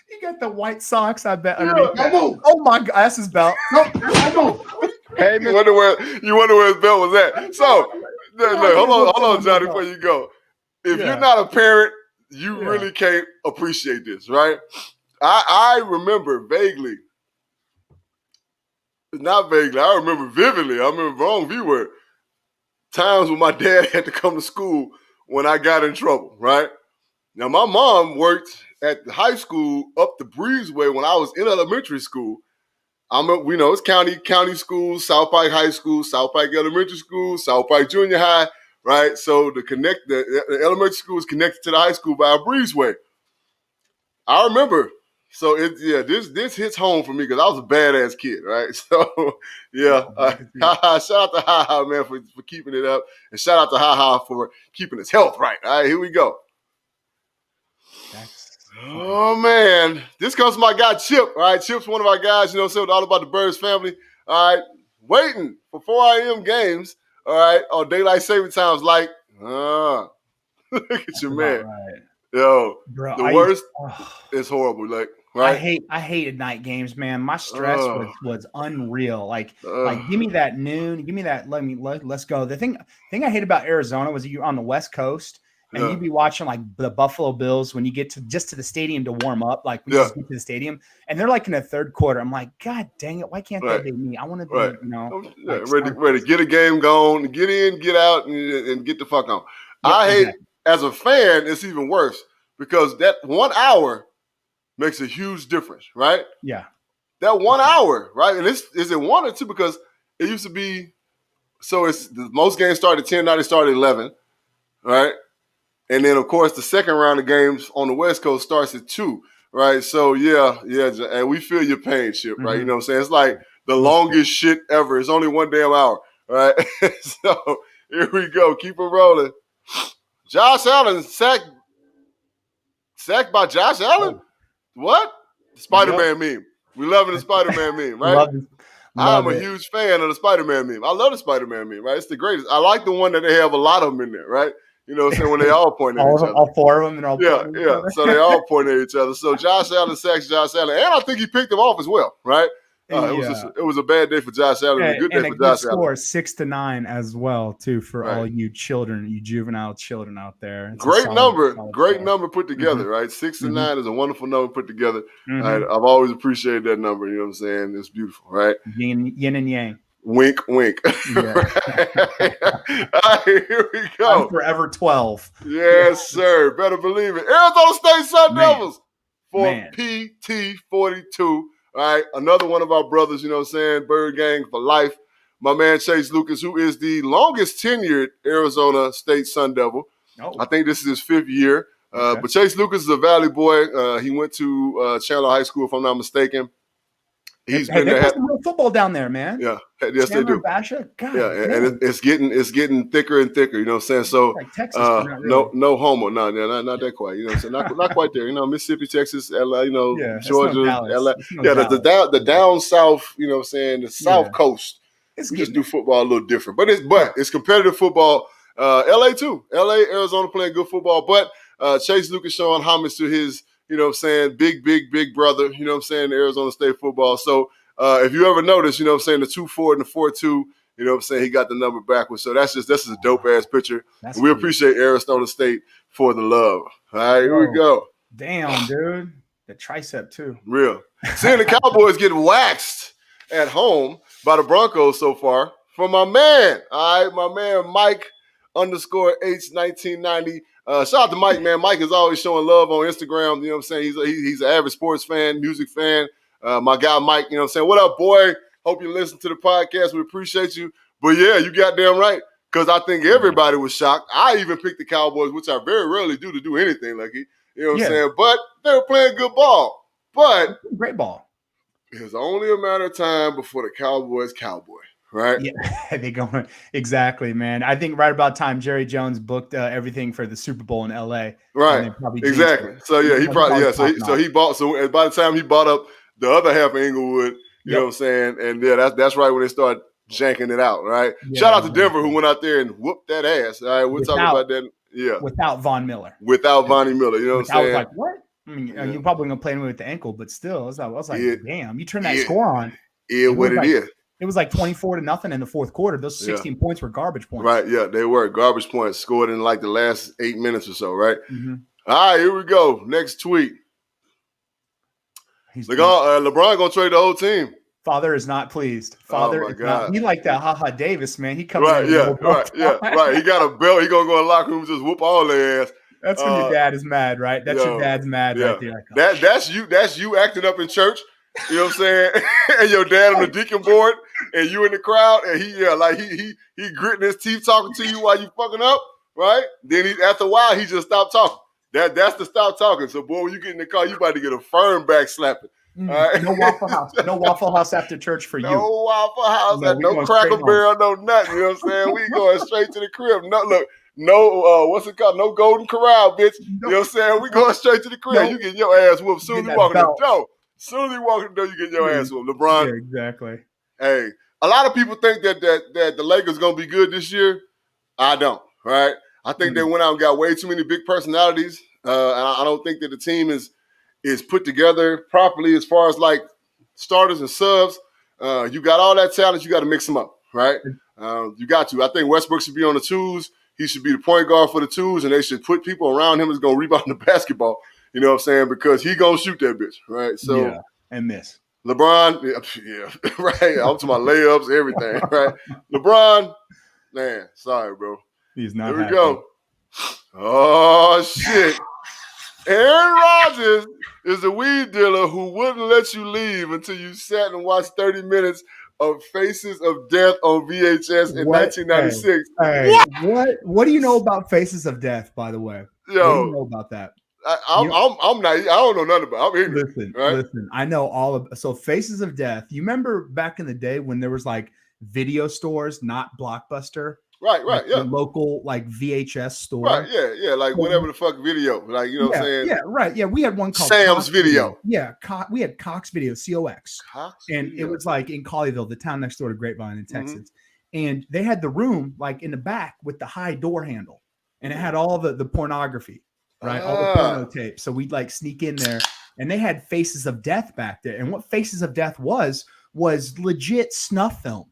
S3: He got the white socks, I bet, underneath.
S4: Don't move.
S3: Oh my God, that's his belt.
S4: Don't move.
S5: Hey,
S2: You wonder where his belt was at. So, look, hold on, Johnny, before you go. If you're not a parent, you really can't appreciate this, right? I remember vaguely. Not vaguely. I remember vividly. I remember wrong view word. Times when my dad had to come to school when I got in trouble, right? Now, my mom worked at the high school up the breezeway when I was in elementary school. It's county schools, South Pike High School, South Pike Elementary School, South Pike Junior High, right? So the elementary school is connected to the high school by a breezeway. I remember. So this hits home for me because I was a badass kid, right? So shout out to Ha man for keeping it up, and shout out to Ha for keeping his health right. All right, here we go. Oh man, this comes from my guy Chip. All right, Chip's one of our guys. With all about the Birds family. All right, waiting for 4 a.m. games. All right, on daylight saving times. Like, look at your man.
S3: Right.
S2: Yo,
S3: bro,
S2: the worst is horrible. Like, right?
S3: I hated night games, man. My stress was unreal. Like give me that noon, give me that. Let's go. The thing I hate about Arizona was you're on the West Coast and you'd be watching like the Buffalo Bills when you get to the stadium to warm up. Like we just get to the stadium and they're like in the third quarter. I'm like, God dang it, why can't they be me? I want to be,
S2: ready to get a game going, get in, get out, and get the fuck on. Yep, I hate. As a fan, it's even worse because that 1 hour makes a huge difference, right?
S3: Yeah.
S2: That 1 hour, right? And is it 1 or 2? Because it used to be, so most games start at 10, now they start at 11, right? And then, of course, the second round of games on the West Coast starts at 2, right? So, and we feel your pain, Chip, right? You know what I'm saying? It's like the longest shit ever. It's only 1 damn hour, right? So, here we go. Keep it rolling. Josh Allen sacked by Josh Allen? What? The Spider-Man meme. We loving the Spider-Man meme, right? I'm a huge fan of the Spider-Man meme. I love the Spider-Man meme, right? It's the greatest. I like the one that they have a lot of them in there, right? You know what I'm saying? When they all point at each other.
S3: All four of them and all
S2: Yeah,
S3: pointing at each
S2: yeah.
S3: other.
S2: So they all point at each other. So Josh Allen sacks Josh Allen. And I think he picked him off as well, right? It was a bad day for Josh Allen and a good day for Josh Allen.
S3: Score 6-9 as well, too, for all you children, you juvenile children out there. It's
S2: great number
S3: score.
S2: put together, right? 6-9 is a wonderful number put together.
S3: Mhm.
S2: I've always appreciated that number. You know what I'm saying? It's beautiful, right?
S3: Yin and yang.
S2: Wink, wink.
S3: Yeah.
S2: All right, here we go.
S3: I'm forever 12.
S2: Yes, sir. Better believe it. Arizona State Sun Devils for PT42. All right, another one of our brothers, you know what I'm saying? Bird Gang for life. My man Chase Lucas, who is the longest tenured Arizona State Sun Devil.
S3: Oh.
S2: I think this is his 5th year. But Chase Lucas is a Valley boy. He went to Chandler High School, if I'm not mistaken. He's been
S3: they
S2: there.
S3: play some real football down there, man.
S2: Yeah, yes,
S3: Chandler,
S2: they do.
S3: Basha? God,
S2: Yeah, and it's getting thicker and thicker. You know what I'm saying? So
S3: like Texas, but not really.
S2: no homo, no, not that quite. You know what I'm saying? Not quite there. You know, Mississippi, Texas, LA, you know, Georgia, LA. The down south. You know what I'm saying? The South Coast. We just do football a little different, but it's competitive football. LA too. LA, Arizona playing good football, but Chase Lucas showing homage to his, you know what I'm saying, big brother. You know what I'm saying? Arizona State football. So. If you ever notice, you know what I'm saying, the 2-4 and the 4-2, you know what I'm saying, he got the number backwards. So this is a dope-ass picture. We appreciate Arizona State for the love. All right, here we go.
S3: Damn, dude. The tricep, too.
S2: Real. Seeing the Cowboys get waxed at home by the Broncos so far from my man. All right, my man Mike _H1990. Shout out to Mike, man. Mike is always showing love on Instagram. You know what I'm saying? He's an avid sports fan, music fan. My guy Mike, you know what I'm saying? What up, boy? Hope you listen to the podcast. We appreciate you. But yeah, you goddamn right. Because I think everybody was shocked. I even picked the Cowboys, which I very rarely do to do anything like it. You know what I'm saying? But they were playing good ball. But
S3: great ball.
S2: It was only a matter of time before the Cowboys cowboy, right?
S3: Yeah, they going exactly, man. I think right about time Jerry Jones booked everything for the Super Bowl in LA.
S2: Right. Exactly. So yeah, he probably So he bought. So by the time he bought up the other half of Inglewood, you know what I'm saying? And yeah, that's right when they started janking it out, right? Yeah, shout out to Denver who went out there and whooped that ass. All right, we'll talk about that. Yeah.
S3: Without Von Miller.
S2: Without Vonnie Miller, you know what I'm saying?
S3: I was like, what? I mean, you're probably gonna play him with the ankle, but still, I was like, damn, you turn that score on.
S2: Yeah, what it is.
S3: It was like 24-0 in the fourth quarter. Those 16 points were garbage points.
S2: Right, yeah, they were garbage points scored in like the last 8 minutes or so, right? Mm-hmm. All right, here we go. Next tweet. LeBron gonna trade the whole team.
S3: Father is not pleased. Father is not. He like that HaHa Davis, man. He comes
S2: right. He got a belt. He gonna go in the locker room and just whoop all their ass.
S3: That's when your dad is mad, right? That's your dad's mad right there.
S2: That's you acting up in church. You know what I'm saying? And your dad on the deacon board, and you in the crowd, and he gritting his teeth talking to you while you fucking up, right? Then after a while he just stopped talking. That's the stop talking. So boy, when you get in the car, you about to get a firm back slapping. Right?
S3: No Waffle House. No Waffle House after church for you.
S2: No Waffle House. No Cracker Barrel. No nothing. You know what I'm saying? We going straight to the crib. What's it called? No Golden Corral, bitch. You know what I'm saying? We going straight to the crib. You getting your ass whooped. Soon as you walk in the door. Soon as you walk in the door, you get your ass whooped. LeBron.
S3: Yeah, exactly.
S2: Hey, a lot of people think that the Lakers gonna be good this year. I don't. Right? I think they went out and got way too many big personalities. And I don't think that the team is put together properly as far as like starters and subs. You got all that talent. You got to mix them up, right? You got to. I think Westbrook should be on the twos. He should be the point guard for the twos, and they should put people around him that's going to rebound the basketball. You know what I'm saying? Because he going to shoot that bitch, right? So
S3: and miss.
S2: LeBron, right? I'm to my layups, everything, right? LeBron, man, sorry, bro.
S3: He's not.
S2: Here we go. Oh shit. Aaron Rodgers is a weed dealer who wouldn't let you leave until you sat and watched 30 minutes of Faces of Death on VHS in 1996.
S3: What do you know about Faces of Death, by the way? What do you know about that?
S2: I'm not. I don't know nothing about it.
S3: Listen. I know all of. So Faces of Death. You remember back in the day when there was like video stores, not Blockbuster.
S2: Right,
S3: like the local like VHS store.
S2: Right, yeah, like whatever the fuck video, like you know what I'm saying.
S3: Yeah, right. Yeah, we had one called
S2: Sam's
S3: Cox
S2: Video.
S3: Yeah, we had Cox Video, COX, and it was like in Colleyville, the town next door to Grapevine in Texas, and they had the room like in the back with the high door handle. and it had all the pornography, right? All the porno tapes. So we'd like sneak in there, and they had Faces of Death back there. And what Faces of Death was legit snuff film.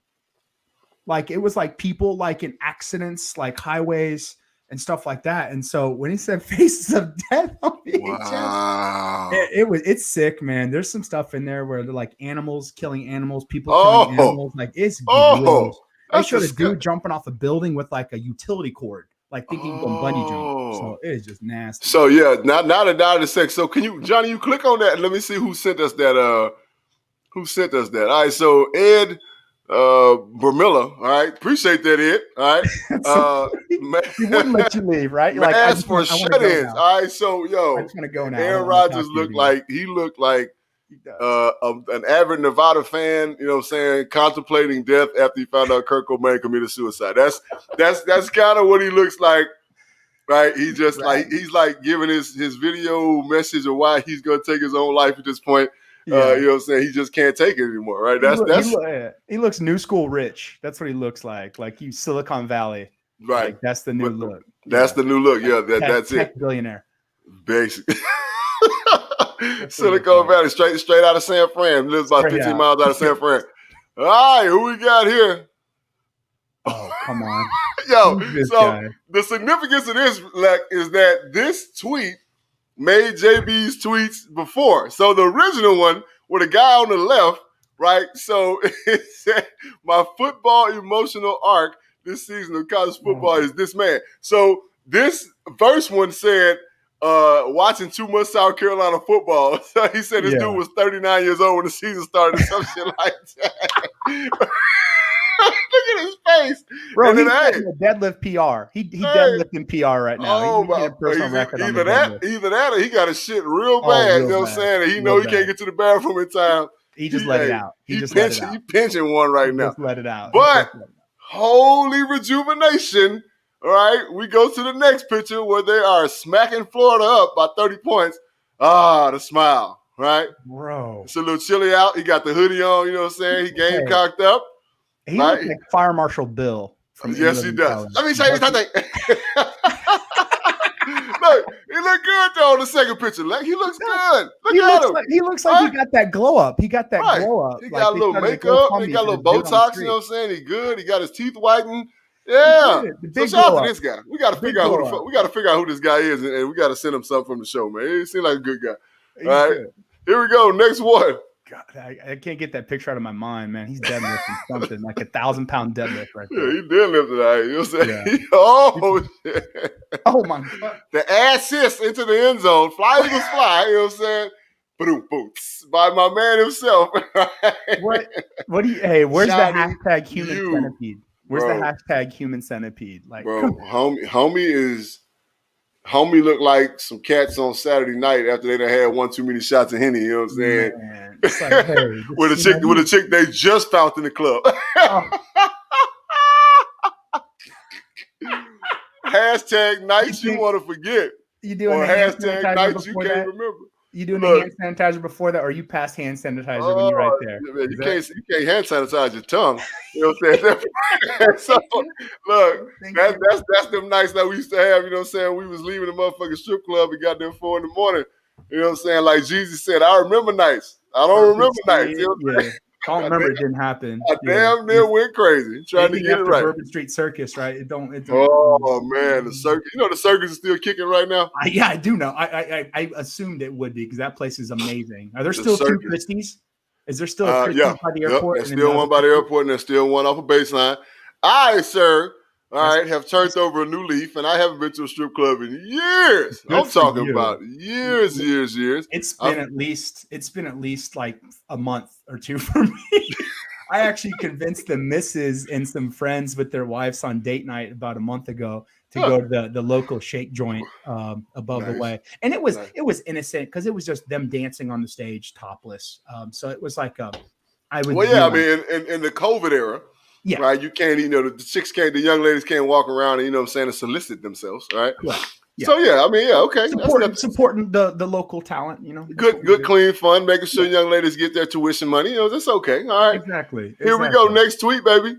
S3: Like it was like people like in accidents, like highways and stuff like that. And so when he said Faces of Death on VHS, it's sick, man. There's some stuff in there where they're like animals killing animals, people killing animals. Like it's gross. They showed a dude jumping off a building with like a utility cord, like thinking he's going bungee jump. So it's just nasty.
S2: So yeah, now the sex. So can you, Johnny, you click on that and let me see who sent us that. Who sent us that? All right, so Ed Vermilla, all right, appreciate that, Ed. All right,
S3: he wouldn't let you leave, right?
S2: You're like, ask for shut-ins. All right, so
S3: I just want to go now.
S2: Aaron Rodgers looked like an avid Nevada fan, you know what I'm saying, contemplating death after he found out Kurt Cobain committed suicide. That's kind of what he looks like, right? He just he's like giving his video message of why he's gonna take his own life at this point. You know what I'm saying? He just can't take it anymore, right?
S3: He looks new school rich. That's what he looks like you Silicon Valley.
S2: Right.
S3: Like, that's the new look.
S2: That's the new look. Yeah, that's
S3: tech
S2: it.
S3: Billionaire.
S2: Basically. Silicon Valley, straight out of San Fran. Lives about 15 miles out of San Fran. All right, who we got here?
S3: Oh, come on.
S2: Yo, so the significance of this, Leck, is that this tweet made JB's tweets before. So the original one with a guy on the left, right? So it said, my football emotional arc this season of college football is this man. So this first one said, watching too much South Carolina football. So he said this dude was 39 years old when the season started, some shit like that. Look at his face.
S3: Bro, he's a deadlift PR. He deadlifting PR right now.
S2: Oh, either that or he got his shit real bad. You know what I'm saying? And he know he can't get to the bathroom in time.
S3: He just let it out. He
S2: pinching one right now.
S3: Just let it out.
S2: But holy rejuvenation. All right, we go to the next picture where they are smacking Florida up by 30 points. Ah, the smile, right?
S3: Bro.
S2: It's a little chilly out. He got the hoodie on, you know what I'm saying? He game cocked up.
S3: He looks like Fire Marshal Bill.
S2: Yes, he does. Let me show you something. Look, he looked good though on the second picture. Like, he looks good. Look at him.
S3: He looks like he got that glow up. He got that glow up.
S2: He got a little makeup. He got a little Botox. You know what I'm saying? He good. He got his teeth whitened. Yeah. So shout out to this guy. We got to figure out who this guy is, and we got to send him something from the show, man. He seems like a good guy. All right. Here we go. Next one.
S3: God, I can't get that picture out of my mind, man. He's deadlifting something like 1,000-pound deadlift right there.
S2: Yeah, he deadlifted that. You know what I'm saying? Yeah. Oh, shit.
S3: Oh, my God.
S2: The assist into the end zone. Fly Eagles fly. You know what I'm saying? Boom, boom. By my man himself.
S3: What do you, hey, where's the hashtag human centipede? Where's the hashtag human centipede? Like,
S2: bro, homie looked like some cats on Saturday night after they done had one too many shots of Henny, you know what I'm saying?
S3: Man, it's like, hey,
S2: with a chick they just found in the club. Hashtag nights you want to forget.
S3: You doing
S2: or hashtag nights you can't remember.
S3: You doing the hand sanitizer before that, or you pass hand sanitizer when you're right there?
S2: Man, you can't hand sanitize your tongue. You know what I'm saying? So look, that's them nights that we used to have. You know what I'm saying? We was leaving the motherfucking strip club. We got there 4 a.m. You know what I'm saying? Like Jesus said, I remember nights. I don't remember nights. You know what I'm saying?
S3: I don't remember. It didn't happen.
S2: I damn near went crazy trying to get it right.
S3: Bourbon Street Circus, right? It don't.
S2: Oh man, the circus. You know the circus is still kicking right now.
S3: I do know. I assumed it would be because that place is amazing. Are there still 2 Christies? Is there still a Christie's by the airport?
S2: There's still one by the airport, and there's still one off a baseline. I, sir, have turned over a new leaf, and I haven't been to a strip club in years. I'm talking about years.
S3: It's been at least like a month or 2 for me. I actually convinced the missus and some friends with their wives on date night about a month ago to go to the local shake joint above the way. And it was innocent because it was just them dancing on the stage topless. So it was like in the COVID era, right? You can't, the chicks can't, the young ladies can't walk around and, you know what I'm saying, and solicit themselves, right? Yeah. So okay. Supporting the local talent,
S2: Good, clean fun, making sure young ladies get their tuition money. That's okay. All right.
S3: Exactly.
S2: Here we go. Next tweet, baby.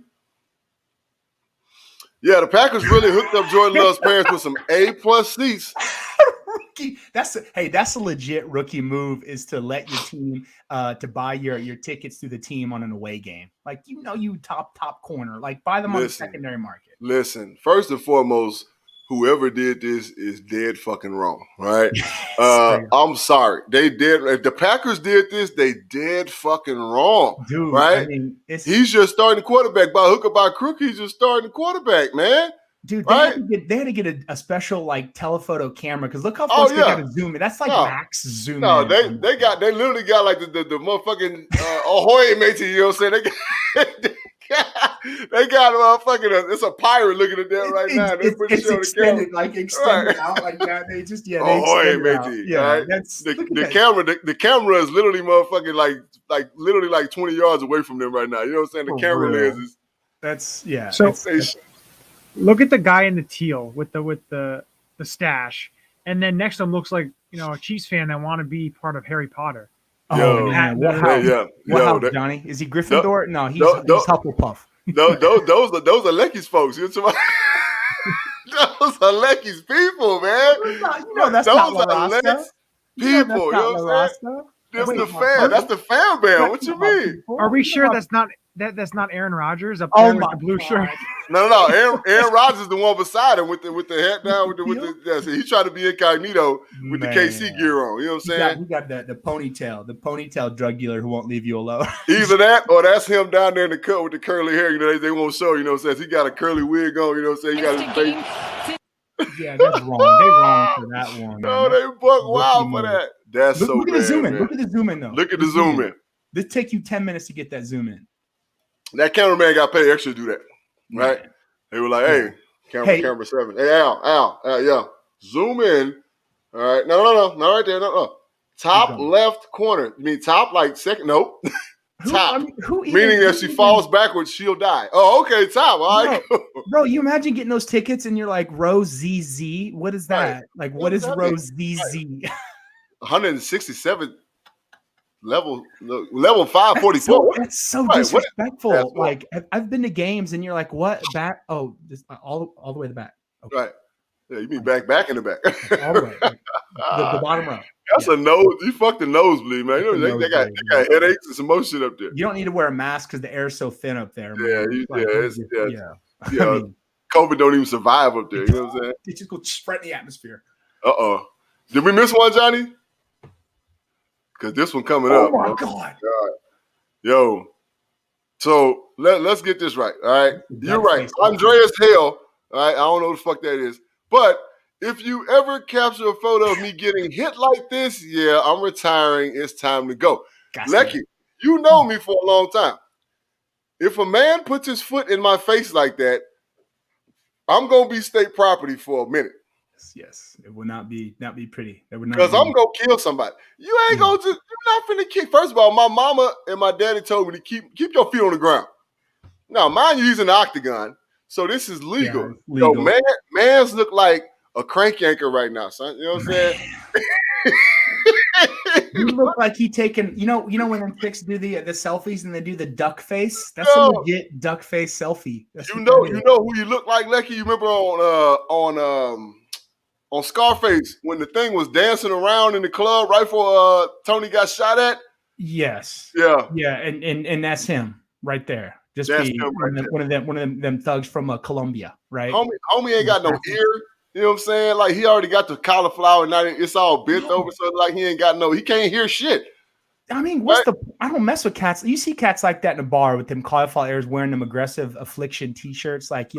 S2: Yeah, the Packers really hooked up Jordan Love's parents with some A+ seats.
S3: That's a legit rookie move, is to let your team to buy your tickets through the team on an away game. Like, you top corner, like buy them on the secondary market.
S2: Listen, first and foremost, whoever did this is dead fucking wrong, right? I'm sorry. They did. If the Packers did this, they did fucking wrong,
S3: dude.
S2: Right?
S3: I mean,
S2: he's just starting quarterback by hook or by crook. He's just starting quarterback, man.
S3: Dude,
S2: right?
S3: they had to get a special like telephoto camera, because look how close they got to zoom in. That's like max zoom.
S2: No, they literally got like the motherfucking Ahoy matey. You know what I'm saying? They got motherfucking it's a pirate looking at that right now.
S3: It's extended, like extended out like that. They just
S2: Ahoy matey. Yeah, right? That's the camera is literally motherfucking like literally like 20 yards away from them right now. You know what I'm saying? The camera lens is
S6: So look at the guy in the teal with the stash, and then next to him looks like a Chiefs fan that want to be part of Harry Potter.
S3: Man, what house, Johnny? Is he Gryffindor? No, he's Hufflepuff.
S2: Those are Lecky's folks. Those are Lecky's people, man.
S3: That's not LaRasta.
S2: People. You know what I'm saying? That's the fan band. What you mean?
S6: Are we sure that's not Aaron Rodgers up there with the blue shirt?
S2: No. Aaron Rodgers is the one beside him with the head down. He tried to be incognito with the KC gear on. You know what I'm saying?
S3: He got the ponytail drug dealer who won't leave you alone.
S2: Either that or that's him down there in the cut with the curly hair. They won't show. You know what I'm saying? He got a curly wig on. You know what I'm saying? He got his face.
S3: Yeah, that's wrong. They're wrong for that one.
S2: No, they buck wild for that. That's
S3: look at the zoom in. Look at the zoom in though.
S2: Look at the zoom in.
S3: This take you 10 minutes to get that zoom in.
S2: That cameraman got paid extra to do that, right? They were like, "Hey, camera 7. Hey, Al, yeah, zoom in. All right, no, not right there, no. Top left corner. You mean top like second? Nope. Top. Meaning if she falls backwards, she'll die. Oh, okay, top. All right,
S3: bro. You imagine getting those tickets and you're like row ZZ. What is that? Right. Like, what is row ZZ?
S2: 167. Level 544.
S3: That's so disrespectful. Right. Like, I've been to games and you're like, what back? Oh, this all the way to the back. Okay.
S2: Right. Yeah, you mean back in the back.
S3: All the way. The bottom row.
S2: That's a nose. You fucked the nosebleed, man. They got headaches and some more shit up there.
S3: You don't need to wear a mask because the air's so thin up there.
S2: Man. Yeah. COVID don't even survive up there. You know what I'm saying?
S3: It just go spread the atmosphere.
S2: Did we miss one, Johnny? Because this one coming up.
S3: Oh, my God.
S2: Yo. So let's get this right. All right. You're right. Andreas Hale. All right. I don't know what the fuck that is. But if you ever capture a photo of me getting hit like this, yeah, I'm retiring. It's time to go. Leckey, you know me for a long time. If a man puts his foot in my face like that, I'm going to be state property for a minute.
S3: Yes, it would not be pretty.
S2: Because I'm gonna kill somebody. You ain't gonna you're not finna kick. First of all, my mama and my daddy told me to keep your feet on the ground. Now, mind you, he's in the octagon, so this is legal.
S3: Yeah, legal.
S2: So man's look like a crank anchor right now, son. You know what I'm saying?
S3: You look like he taken. You know when them chicks do the selfies and they do the duck face. That's a legit duck face selfie.
S2: You know who you look like, Leckey. You remember on Scarface when the thing was dancing around in the club right before Tony got shot at?
S3: Yes.
S2: Yeah.
S3: Yeah, and that's him right there. Just one of them thugs from Colombia, right?
S2: Homie ain't got no ear. You know what I'm saying? Like, he already got the cauliflower and it's all bent over, so like he can't hear shit.
S3: I mean, I don't mess with cats. You see cats like that in a bar with them cauliflower ears wearing them aggressive affliction t-shirts, like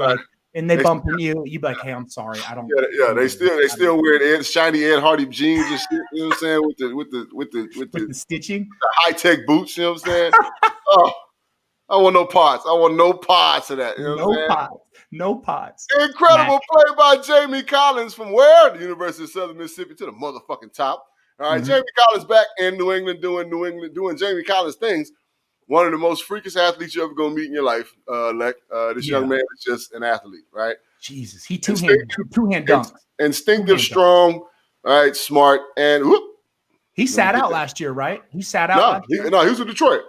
S3: and they bumping you be like, hey, I'm sorry, I don't.
S2: Yeah, they still wearing shiny Ed Hardy jeans and shit. You know what I'm saying? With the
S3: stitching,
S2: the high tech boots. You know what I'm saying? I want no parts. I want no parts of that. You know what I'm saying?
S3: No pots.
S2: Incredible play by Jamie Collins from where? The University of Southern Mississippi to the motherfucking top. All right, Jamie Collins back in New England doing Jamie Collins things. One of the most freakish athletes you're ever gonna meet in your life, this young man is just an athlete, right?
S3: Jesus, he two-hand dunks.
S2: Instinctive, strong, all right, smart, and
S3: he sat out last year, right? He sat out.
S2: He was with Detroit.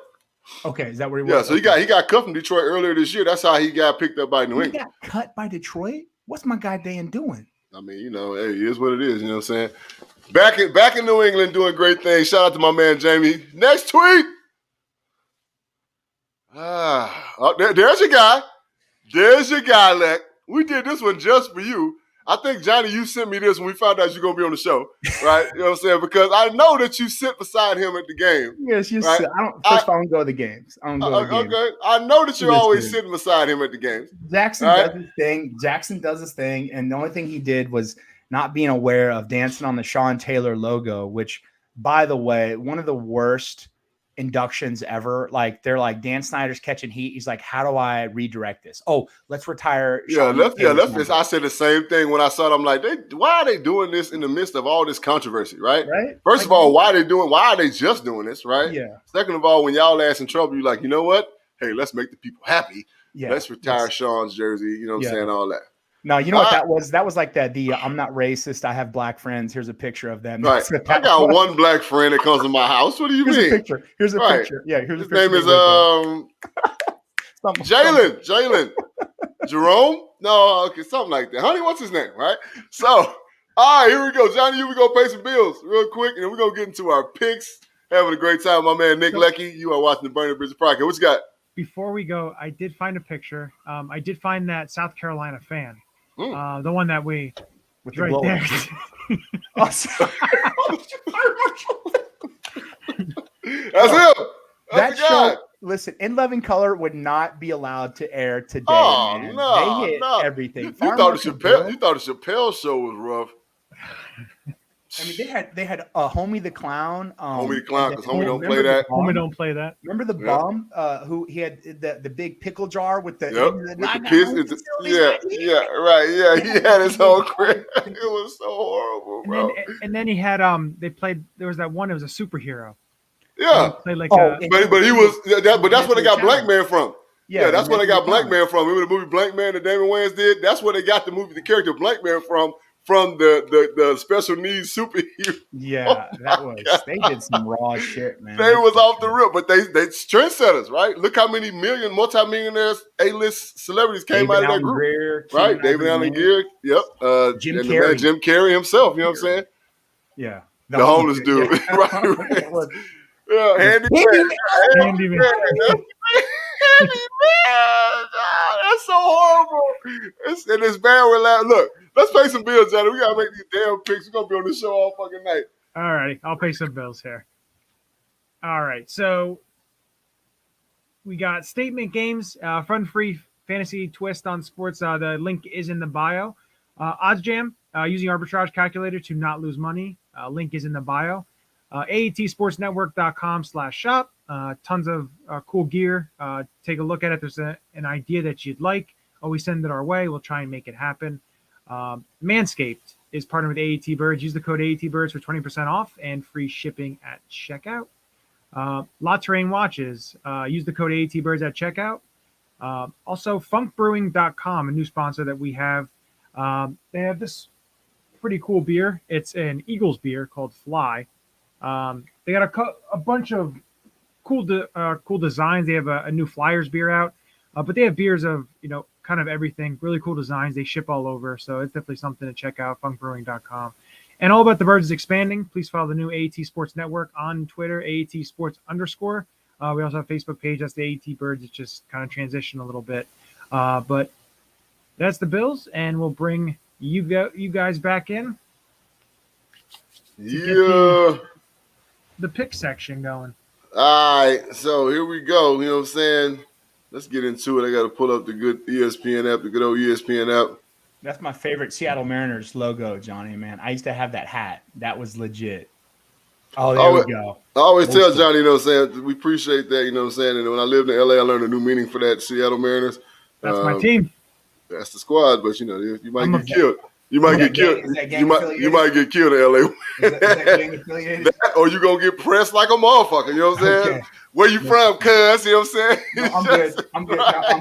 S3: Okay, is that where he
S2: Yeah,
S3: was?
S2: so he got cut from Detroit earlier this year. That's how he got picked up by New
S3: He
S2: England.
S3: got cut by Detroit? What's my guy Dan doing?
S2: I mean, you know, hey, it is what it is. You know what I'm saying? Back in New England doing great things. Shout out to my man Jamie. Next tweet. There's your guy. There's your guy, Leck. We did this one just for you. I think, Johnny, you sent me this when we found out you're going to be on the show, right? You know what I'm saying? Because I know that you sit beside him at the game.
S3: Yes, you
S2: right?
S3: sit. First of all, I don't go to the games. I don't go to the games.
S2: Okay. I know that you're always sitting beside him at the games.
S3: Jackson does his thing. Jackson does his thing. And the only thing he did was not being aware of dancing on the Sean Taylor logo, which, by the way, one of the worst inductions ever. Like, they're like, Dan Snyder's catching heat. He's like, how do I redirect this? Oh, let's retire.
S2: Let's. I said the same thing when I saw it. I'm like, why are they doing this in the midst of all this controversy, right? First of all, why are they just doing this, right?
S3: Yeah.
S2: Second of all, when y'all ass in trouble, you're like, you know what? Hey, let's make the people happy.
S3: Yeah.
S2: Let's retire Sean's jersey. You know what I'm saying? All that.
S3: No, you know what that was? That was like the I'm not racist. I have black friends. Here's a picture of them.
S2: Right. I got one black friend that comes to my house. What do you mean?
S3: Here's a picture. Yeah, here's a picture.
S2: His name is Jalen. Jerome? No, okay, something like that. Honey, what's his name? Right? So, all right, here we go. Johnny, we go pay some bills real quick, and then we're going to get into our picks. Having a great time, my man Nick Leckey. You are watching the Burning Bridges podcast. What you got?
S6: Before we go, I did find a picture. I did find that South Carolina fan. The one that we
S3: with
S6: right
S3: the
S6: there.
S2: That's him.
S3: That show, listen, In Loving Color would not be allowed to air today.
S2: Oh,
S3: man.
S2: no.
S3: They hit everything.
S2: You thought the Chappelle show was rough.
S3: I mean, they had Homie the Clown.
S2: Homie the Clown, because Homie don't play that.
S6: Homie don't play that.
S3: Remember the bum who he had the big pickle jar with the
S2: He had his whole crib. It was so horrible, bro.
S6: And then he had there was that one. It was a superhero.
S2: Yeah,
S6: played like
S2: but he was but that's where they got Blank Man from.
S3: Yeah,
S2: that's where they got Blank Man from. Remember the movie Blank Man that Damon Wayans did? That's where they got the character Blank Man from the special needs superhero.
S3: Yeah, they did some raw shit, man.
S2: They was off the rip, but they trendsetters, right? Look how many multimillionaires, A-list celebrities came out of that group. Right? David Allen Greer, yep.
S3: Jim
S2: and
S3: Carrey.
S2: The man Jim Carrey himself, you know what I'm saying?
S3: Yeah.
S2: The homeless dude. Right. Yeah, Handy Man. That's so horrible. It's bad. Look, let's pay some bills, Johnny. We gotta make these damn picks. We're gonna be on the show all fucking night.
S6: All right, I'll pay some bills here. All right, so we got statement games, fun free fantasy twist on sports. The link is in the bio. Odds Jam, using Arbitrage Calculator to not lose money. Link is in the bio. AATSportsNetwork.com/shop. Tons of cool gear. Take a look at it. There's an idea that you'd like. Always send it our way. We'll try and make it happen. Manscaped is partnered with AAT Birds. Use the code AAT Birds for 20% off and free shipping at checkout. La Terrain Watches. Use the code AAT Birds at checkout. Also, funkbrewing.com, a new sponsor that we have. They have this pretty cool beer. It's an Eagles beer called Fly. They got a bunch of cool designs. They have a new Flyers beer out, but they have beers of, kind of everything. Really cool designs. They ship all over, so it's definitely something to check out. Funkbrewing.com. And All About the Birds is expanding. Please follow the new AAT Sports Network on Twitter, AAT Sports _. We also have a Facebook page. That's the AAT Birds. It's just kind of transition a little bit, but that's the Bills, and we'll bring you guys back in.
S2: Yeah.
S6: The pick section going.
S2: All right, so here we go. You know what I'm saying? Let's get into it. I got to pull up the good ESPN app, the good old ESPN app.
S3: That's my favorite Seattle Mariners logo, Johnny, man. I used to have that hat. That was legit. Oh, there we go.
S2: I always tell Johnny, you know what I'm saying, we appreciate that, you know what I'm saying? And when I lived in L.A., I learned a new meaning for that Seattle Mariners.
S6: That's my team.
S2: That's the squad, but, you might get killed. You might get killed. You might get killed in LA.
S3: Is that gang affiliated?
S2: Or you gonna get pressed like a motherfucker. You know what I'm saying? Okay. Where you from, cuz? You know what I'm saying?
S3: No, I'm good. I'm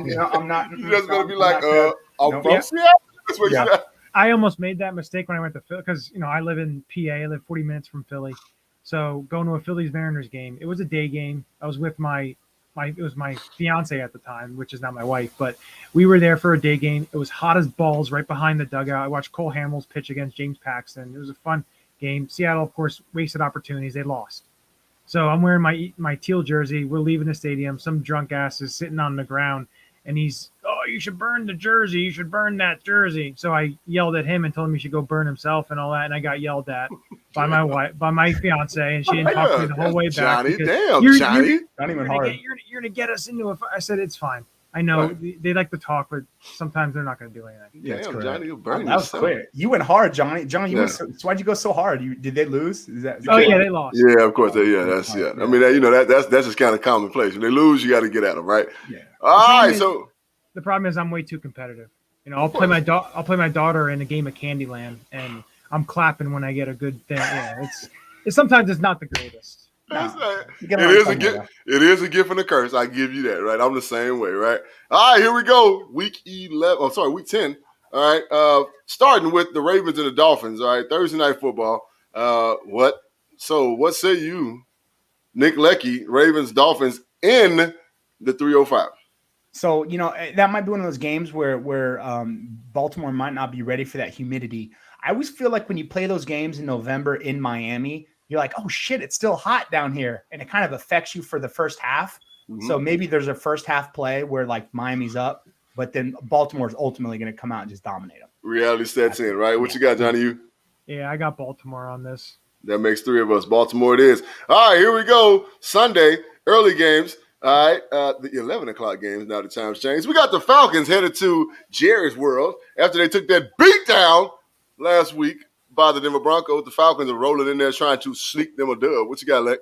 S3: good. I'm not.
S2: You just gonna be like, I'm from Seattle. That's what you said.
S6: I almost made that mistake when I went to Philly because I live in PA. I live 40 minutes from Philly, so going to a Phillies Mariners game. It was a day game. I was with my my fiance at the time, which is now my wife, but we were there for a day game. It was hot as balls right behind the dugout. I watched Cole Hamels pitch against James Paxton. It was a fun game. Seattle, of course, wasted opportunities. They lost. So I'm wearing my teal jersey. We're leaving the stadium. Some drunk ass is sitting on the ground, and he's, "Oh, you should burn the jersey. You should burn that jersey." So I yelled at him and told him he should go burn himself and all that. And I got yelled at by my wife, by my fiance, and she didn't talk to me the whole way back.
S2: Johnny,
S6: because
S2: damn, Johnny.
S3: Not even hard.
S6: You're going to get us into a fight. I said, it's fine. I know they like to talk, but sometimes they're not going to do anything.
S3: Yeah,
S2: Damn, Johnny, you burning
S3: that was
S2: yourself.
S3: quick. You went hard, Johnny. Johnny, so why'd you go so hard? Did they lose? Is that?
S6: Oh yeah, they lost.
S2: Yeah, of course. I mean, that's just kind of commonplace. When they lose, you got to get at them, right?
S3: Yeah.
S2: All right. So
S6: the problem is I'm way too competitive. I'll play my daughter in a game of Candyland, and I'm clapping when I get a good thing. Yeah, it's sometimes it's not the greatest.
S2: it is a gift and a curse. I give you that, right? I'm the same way, right? All right, here we go. Week 10. All right. Starting with the Ravens and the Dolphins. All right, Thursday night football. What say you, Nick Leckey, Ravens, Dolphins in the 305?
S3: So, that might be one of those games where Baltimore might not be ready for that humidity. I always feel like when you play those games in November in Miami, you're like, oh shit, it's still hot down here. And it kind of affects you for the first half. Mm-hmm. So maybe there's a first half play where like Miami's up, but then Baltimore's ultimately going to come out and just dominate them.
S2: Reality sets in, right? What you got, Johnny? You?
S6: Yeah, I got Baltimore on this.
S2: That makes three of us. Baltimore it is. All right, here we go. Sunday, early games. All right, the 11 o'clock games, now the time's changed. We got the Falcons headed to Jerry's World after they took that beat down last week by the Denver Broncos. The Falcons are rolling in there trying to sneak them a dub. What you got, Leck?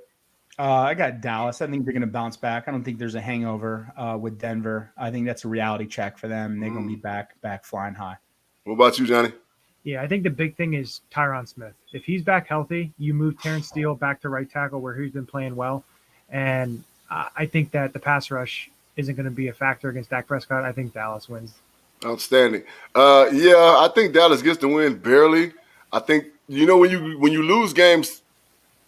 S3: I got Dallas. I think they're going to bounce back. I don't think there's a hangover with Denver. I think that's a reality check for them. They're going to be back flying high.
S2: What about you, Johnny?
S6: Yeah, I think the big thing is Tyron Smith. If he's back healthy, you move Terrence Steele back to right tackle where he's been playing well. And I think that the pass rush isn't going to be a factor against Dak Prescott. I think Dallas wins.
S2: Outstanding. I think Dallas gets the win barely. I think, when you lose games,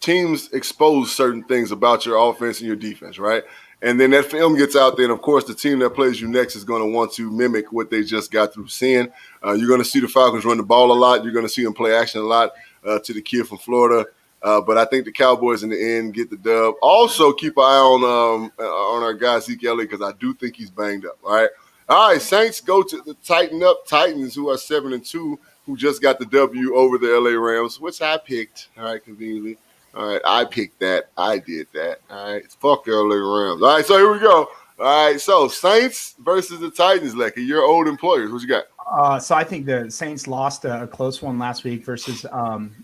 S2: teams expose certain things about your offense and your defense, right? And then that film gets out there, and, of course, the team that plays you next is going to want to mimic what they just got through seeing. You're going to see the Falcons run the ball a lot. You're going to see them play action a lot to the kid from Florida. But I think the Cowboys in the end get the dub. Also, keep an eye on our guy Zeke Elliott because I do think he's banged up, all right? All right, Saints go to the Tighten Up Titans, who are 7-2, who just got the W over the LA Rams, which I picked, all right, conveniently. All right, I picked that. I did that. All right, fuck the LA Rams. All right, so here we go. All right, so Saints versus the Titans, Lecky. Your old employers. What you got?
S3: So I think the Saints lost a close one last week versus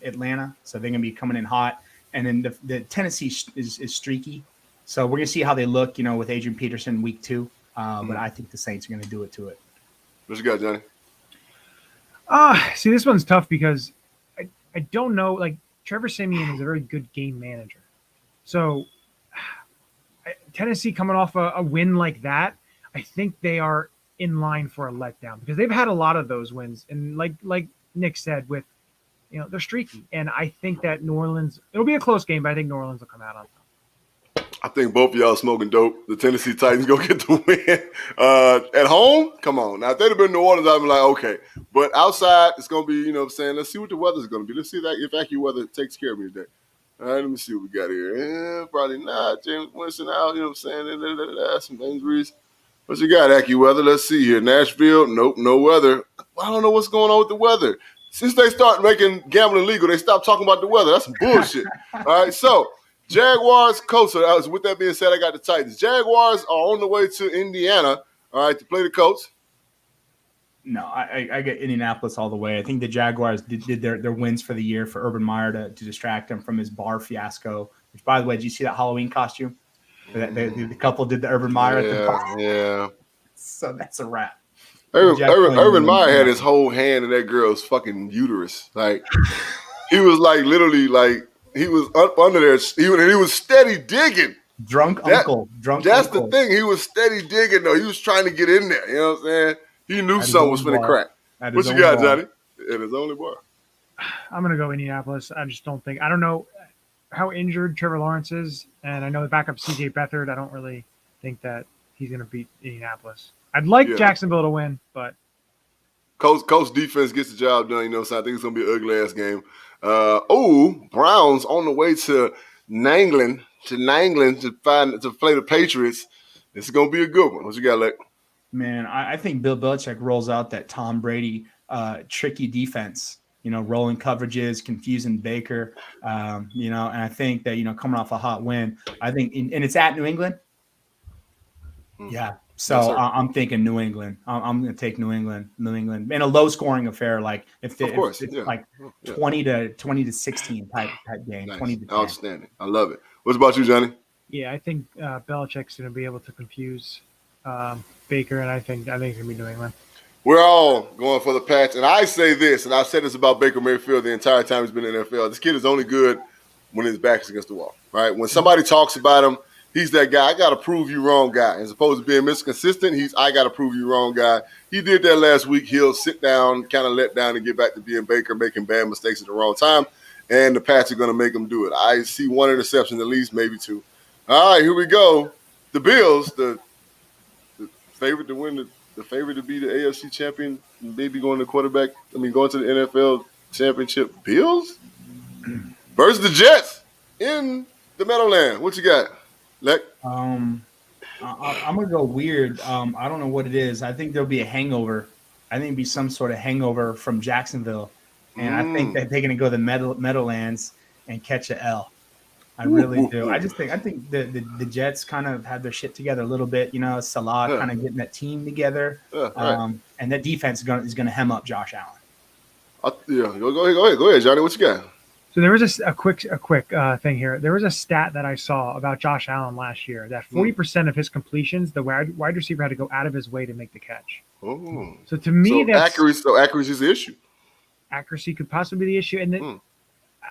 S3: Atlanta, so they're going to be coming in hot. And then the Tennessee is streaky, so we're going to see how they look, with Adrian Peterson week 2. But I think the Saints are going to do it to it.
S2: What you got, Johnny?
S6: See, this one's tough because I don't know. Like, Trevor Siemian is a very good game manager. So Tennessee coming off a win like that, I think they are in line for a letdown because they've had a lot of those wins. And like Nick said, with they're streaky. And I think that New Orleans, it'll be a close game, but I think New Orleans will come out on top.
S2: I think both of y'all smoking dope. The Tennessee Titans go get the win. At home, come on. Now, if they'd have been New Orleans, I'd be like, okay. But outside, it's going to be, let's see what the weather's going to be. Let's see if AccuWeather takes care of me today. All right, let me see what we got here. Probably not. James Winston out, some injuries. What you got, AccuWeather? Let's see here. Nashville, nope, no weather. I don't know what's going on with the weather. Since they start making gambling legal, they stopped talking about the weather. That's some bullshit. All right, so Jaguars, Colts. With that being said, I got the Titans. Jaguars are on the way to Indiana, all right, to play the Colts.
S3: No, I get Indianapolis all the way. I think the Jaguars did their wins for the year for Urban Meyer to distract him from his bar fiasco. Which, by the way, did you see that Halloween costume? The couple did the Urban Meyer at the bar.
S2: Yeah.
S3: So that's a wrap.
S2: Urban Meyer had his whole hand in that girl's fucking uterus. Like, he was like literally like, he was up under there. He was steady digging.
S3: Drunk uncle.
S2: That's the thing. He was steady digging, though. He was trying to get in there. You know what I'm saying? He knew something was finna crack. What you got, Johnny? At his only bar.
S6: I'm going to go Indianapolis. I just don't think – I don't know how injured Trevor Lawrence is, and I know the backup C.J. Beathard. I don't really think that he's going to beat Indianapolis. I'd like Jacksonville to win, but
S2: Coach defense gets the job done. So I think it's gonna be an ugly ass game. Browns on the way to Nangland to play the Patriots. This is gonna be a good one. What you got, Leck?
S3: Man, I think Bill Belichick rolls out that Tom Brady tricky defense. Rolling coverages, confusing Baker. And I think that coming off a hot win, I think, and it's at New England. Yeah. So
S2: Yes,
S3: I'm thinking New England. I'm going to take New England in a low scoring affair. Like if it's like 20 to 16 type game, nice. 20 to 10.
S2: Outstanding. I love it. What about you, Johnny?
S6: Yeah, I think Belichick's going to be able to confuse Baker, and I think it's going to be New England.
S2: We're all going for the Pats, and I say this, and I've said this about Baker Mayfield the entire time he's been in the NFL. This kid is only good when his back's against the wall, right? When somebody talks about him, he's that guy. I got to prove you wrong guy. As opposed to being Mr. Consistent, I got to prove you wrong guy. He did that last week. He'll sit down, kind of let down, and get back to being Baker, making bad mistakes at the wrong time, and the Pats are going to make him do it. I see one interception at least, maybe two. All right, here we go. The Bills, the favorite to win the favorite to be the AFC champion, maybe going to going to the NFL championship. Bills versus the Jets in the Meadowland. What you got, Leck?
S3: I'm gonna go weird. I don't know what it is. I think there'll be a hangover. I think it'll be some sort of hangover from Jacksonville, and I think that they're gonna go to the Meadowlands and catch a L. I really do. I think the Jets kind of have their shit together a little bit. Salah kind of getting that team together,
S2: right.
S3: And that defense is going to hem up Josh Allen.
S2: Go ahead, Johnny. What you got?
S6: So there was a quick thing here. There was a stat that I saw about Josh Allen last year that 40% of his completions, the wide receiver had to go out of his way to make the catch.
S2: Oh,
S6: so to me, that's
S2: accuracy is the issue.
S6: Accuracy could possibly be the issue, and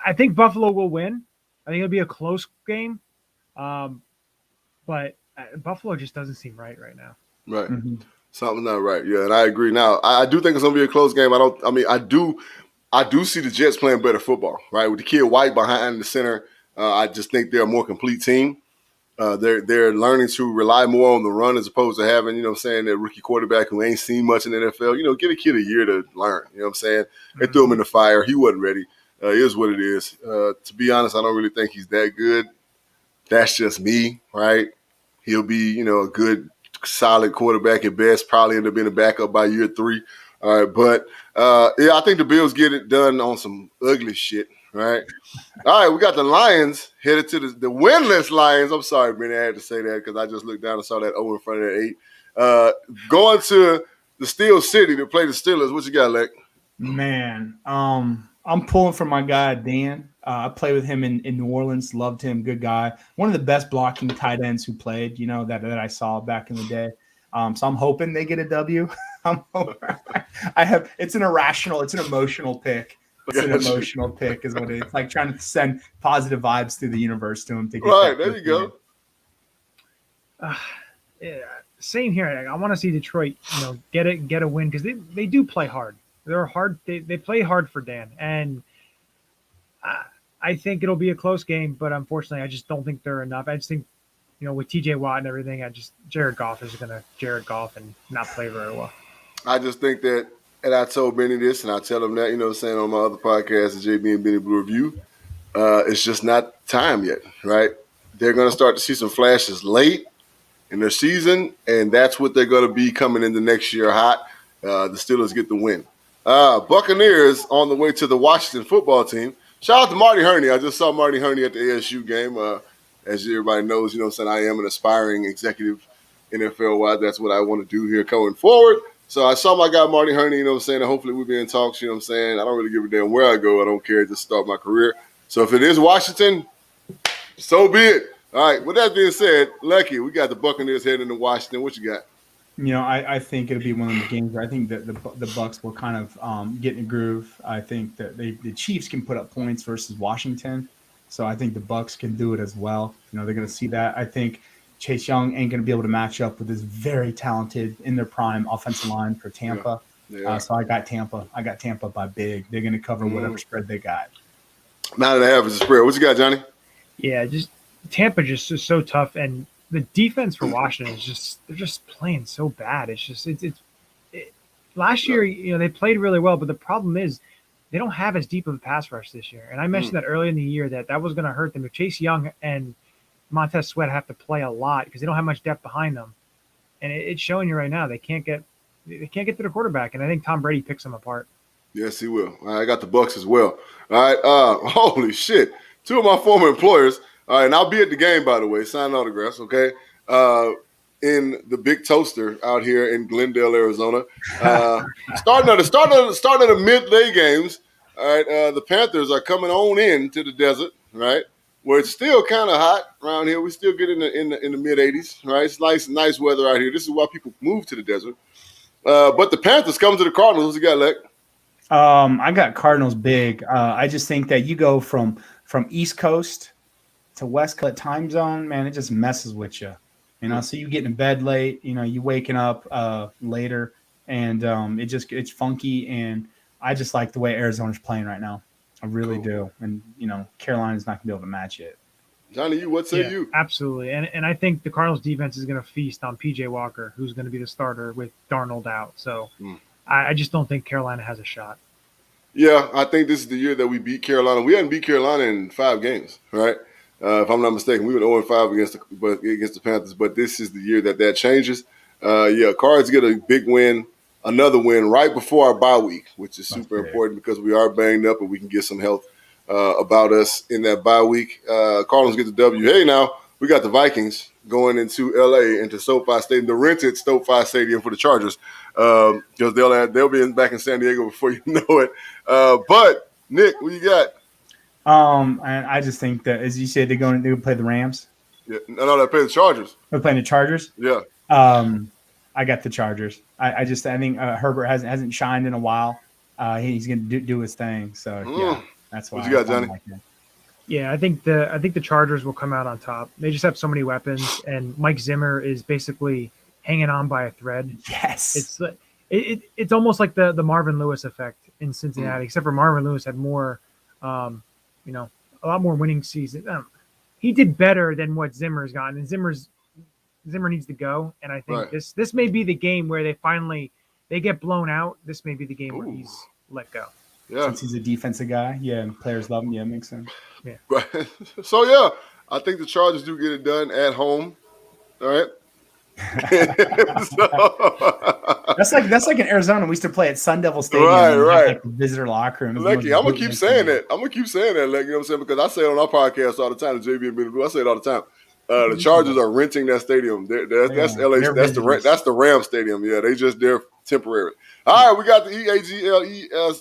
S6: I think Buffalo will win. I think it'll be a close game, but Buffalo just doesn't seem right now.
S2: Right, something's not right. Yeah, and I agree. Now, I do think it's gonna be a close game. I do see the Jets playing better football. Right, with the kid White behind the center, I just think they're a more complete team. They're learning to rely more on the run as opposed to having that rookie quarterback who ain't seen much in the NFL. Get a kid a year to learn. They threw him in the fire. He wasn't ready. It is what it is. To be honest, I don't really think he's that good. That's just me, right? He'll be, a good, solid quarterback at best, probably end up being a backup by year 3. All right, but, I think the Bills get it done on some ugly shit, right? All right, we got the Lions headed to the winless Lions. I'm sorry, man, I had to say that because I just looked down and saw that O in front of that 8. Going to the Steel City to play the Steelers. What you got, Leck?
S3: Man, I'm pulling for my guy, Dan. I played with him in New Orleans. Loved him. Good guy. One of the best blocking tight ends who played, that I saw back in the day. So I'm hoping they get a W. It's an emotional pick. It's an emotional pick is what it is. It's like trying to send positive vibes through the universe to him.
S2: Right, there you go.
S6: Yeah, same here. I want to see Detroit, get a win because they do play hard. They're hard. They play hard for Dan, and I think it'll be a close game. But unfortunately, I just don't think they're enough. I just think, with T.J. Watt and everything, Jared Goff is going to Jared Goff and not play very well.
S2: I just think that, and I told Benny this, and I tell him that, on my other podcast, the JB and Benny Blue Review, it's just not time yet, right? They're going to start to see some flashes late in their season, and that's what they're going to be coming into next year hot. The Steelers get the win. Buccaneers on the way to the Washington football team. Shout out to Marty Herney. I just saw Marty Herney at the ASU game. As everybody knows, I am an aspiring executive NFL-wide. That's what I want to do here going forward. So I saw my guy Marty Herney, and hopefully we'll be in talks, I don't really give a damn where I go. I don't care. Just start my career. So if it is Washington, so be it. All right, with that being said, Leckey, we got the Buccaneers heading to Washington. What you got?
S3: I think it'll be one of the games where I think that the Bucs will kind of get in a groove. I think that the Chiefs can put up points versus Washington, so I think the Bucs can do it as well. They're going to see that. I think Chase Young ain't going to be able to match up with this very talented in their prime offensive line for Tampa. Yeah. So I got Tampa. I got Tampa by big. They're going to cover whatever spread they got.
S2: 9.5 is the spread. What you got, Johnny?
S6: Yeah, just Tampa just is so tough, and the defense for Washington is they're just playing so bad. It's just last year, they played really well, but the problem is they don't have as deep of a pass rush this year. And I mentioned that early in the year that was going to hurt them. If Chase Young and Montez Sweat have to play a lot because they don't have much depth behind them, and it's showing you right now they can't get to the quarterback. And I think Tom Brady picks them apart.
S2: Yes, he will. I got the Bucks as well. All right. Holy shit. 2 of my former employers. All right, and I'll be at the game, by the way, signing autographs, okay? In the Big Toaster out here in Glendale, Arizona. Starting at the midday games, all right, the Panthers are coming on in to the desert, right, where it's still kind of hot around here. We still get in the mid-80s, right? It's nice weather out here. This is why people move to the desert. But the Panthers come to the Cardinals. What's you got, Leck?
S3: I got Cardinals big. I just think that you go from East Coast to West Coast time zone, man, it just messes with you. So you get in bed late, you waking up later, and it's funky. And I just like the way Arizona's playing right now. I really do. And Carolina's not gonna be able to match it.
S2: Johnny, what say you?
S6: Absolutely. And I think the Cardinals defense is going to feast on PJ Walker, who's going to be the starter with Darnold out. So I just don't think Carolina has a shot.
S2: Yeah, I think this is the year that we beat Carolina. We hadn't beat Carolina in 5 games, right? If I'm not mistaken, we went 0-5 against the Panthers, but this is the year that changes. Cards get a big win, another win right before our bye week, which is super important because we are banged up and we can get some health about us in that bye week. Cardinals get the W. Hey, now we got the Vikings going into L.A. into SoFi Stadium, the rented SoFi Stadium for the Chargers, because they'll be back in San Diego before you know it. But Nick, what you got?
S3: And I just think that, as you said, they're going to play the Rams.
S2: Yeah, no, they play the Chargers.
S3: They're playing the Chargers.
S2: Yeah.
S3: I got the Chargers. I think Herbert hasn't shined in a while. He's going to do his thing. So yeah, that's why.
S2: What you got, Johnny?
S6: Yeah, I think the Chargers will come out on top. They just have so many weapons, and Mike Zimmer is basically hanging on by a thread.
S3: Yes,
S6: it's almost like the Marvin Lewis effect in Cincinnati, except for Marvin Lewis had more, a lot more winning season. He did better than what Zimmer's gotten, and Zimmer needs to go. And I think this may be the game where they get blown out. This may be the game where he's let go.
S2: Yeah,
S3: since he's a defensive guy, and players love him. Yeah, it makes sense.
S6: Yeah.
S2: Right. So I think the Chargers do get it done at home. All right.
S3: That's like in Arizona. We used to play at Sun Devil Stadium.
S2: Right.
S3: Like visitor locker room.
S2: Leckey, I'm gonna keep saying that. Leck, you know what I'm saying? Because I say it on our podcast all the time. The JB and Blue, I say it all the time. The Chargers are renting that stadium. That's LA. That's the Ram Stadium. Yeah, they're temporary. All right, we got the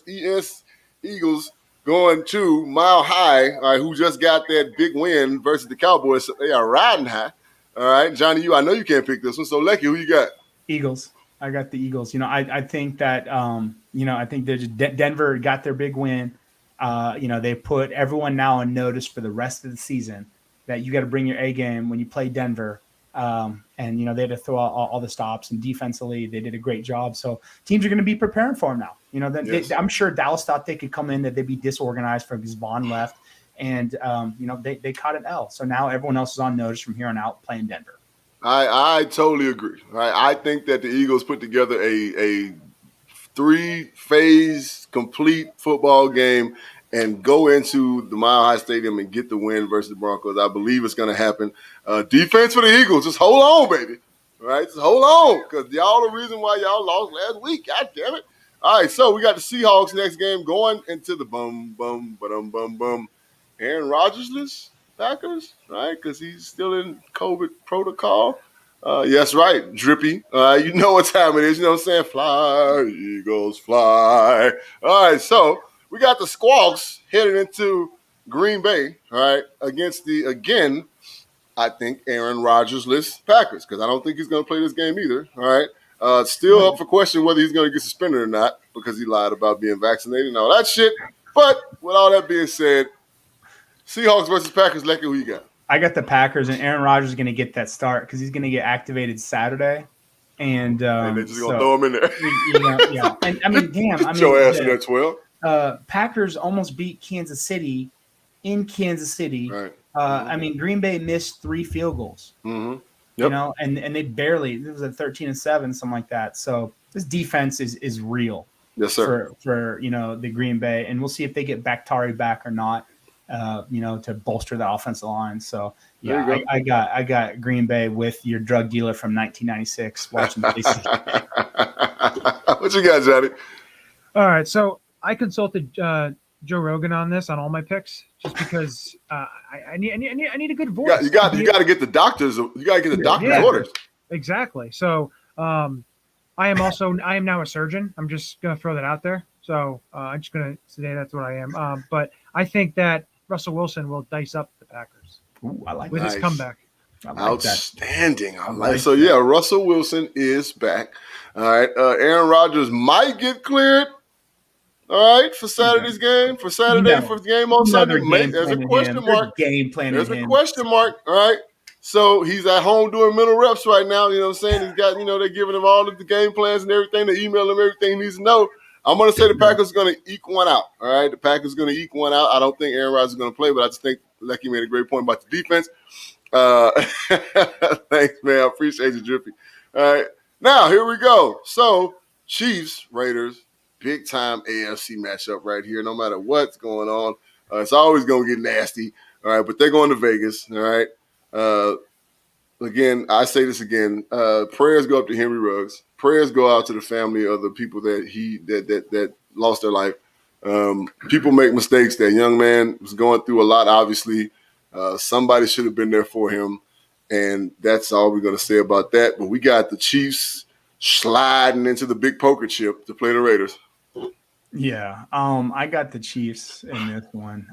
S2: EAGLES Eagles going to Mile High. All right, who just got that big win versus the Cowboys? So they are riding high. All right, Johnny, I know you can't pick this one. So Leckey, who you got?
S3: Eagles. I got the Eagles. I think that I think they're just Denver got their big win. They put everyone now on notice for the rest of the season that you got to bring your A game when you play Denver. And they had to throw out all the stops, and defensively they did a great job. So teams are going to be preparing for them now. I'm sure Dallas thought they could come in, that they'd be disorganized because Vaughn left, and they caught an L. So now everyone else is on notice from here on out playing Denver.
S2: I totally agree. Right? I think that the Eagles put together a 3-phase complete football game and go into the Mile High Stadium and get the win versus the Broncos. I believe it's going to happen. Defense for the Eagles, just hold on, baby. All right, just hold on, because y'all the reason why y'all lost last week. God damn it. All right, so we got the Seahawks next game going into the Aaron Rodgers-less Packers, right? Because he's still in COVID protocol. Yes, right, Drippy. You know what time it is. You know what I'm saying? Fly, Eagles, fly. All right, so we got the Squawks headed into Green Bay, all right, against I think, Aaron Rodgers-less Packers, because I don't think he's going to play this game either, all right? Still up for question whether he's going to get suspended or not because he lied about being vaccinated and all that shit. But with all that being said, Seahawks versus Packers, Leckey, who you got?
S3: I got the Packers, and Aaron Rodgers is going to get that start because he's going to get activated Saturday. And
S2: they're just going to throw him in there.
S3: Yeah. And I mean, damn.
S2: Get your ass in there, 12.
S3: Packers almost beat Kansas City in Kansas City.
S2: Right.
S3: I mean, Green Bay missed 3 field goals.
S2: Mm-hmm.
S3: you know, and they barely, it was a 13-7, something like that. So this defense is real.
S2: Yes, sir.
S3: For you know, the Green Bay, and we'll see if they get Bakhtiari back or not, you know, to bolster the offensive line. So yeah, I got Green Bay with your drug dealer from 1996 watching the
S2: What you got, Johnny?
S6: All right, so I consulted Joe Rogan on this, on all my picks, just because I need a good voice.
S2: You got to get the doctors. You got to get the doctor's orders.
S6: Exactly. So I am now a surgeon. I'm just gonna throw that out there. So I'm just gonna say that's what I am. But I think that Russell Wilson will dice up the Packers.
S3: Ooh, I like
S6: with his comeback.
S2: Outstanding. I like so. Yeah, Russell Wilson is back. All right. Aaron Rodgers might get cleared. All right, for Saturday's game, for Saturday, for the game on Sunday. There's a question mark. There's a question mark. All right. So he's at home doing mental reps right now. You know what I'm saying? He's got, you know, they're giving him all of the game plans and everything. They email him everything he needs to know. I'm going to say the Packers are going to eke one out. All right. The Packers are going to eke one out. I don't think Aaron Rodgers is going to play, but I just think Leckey made a great point about the defense. Thanks, man. I appreciate you, Drippy. All right. Now, here we go. So, Chiefs, Raiders, big time AFC matchup right here. No matter what's going on, it's always going to get nasty. All right. But they're going to Vegas. All right. Again, I say this again. Prayers go up to Henry Ruggs. Prayers go out to the family of the people that lost their life. People make mistakes. That young man was going through a lot, obviously. Somebody should have been there for him. And that's all we're going to say about that. But we got the Chiefs sliding into the big poker chip to play the Raiders.
S3: Yeah. I got the Chiefs in this one.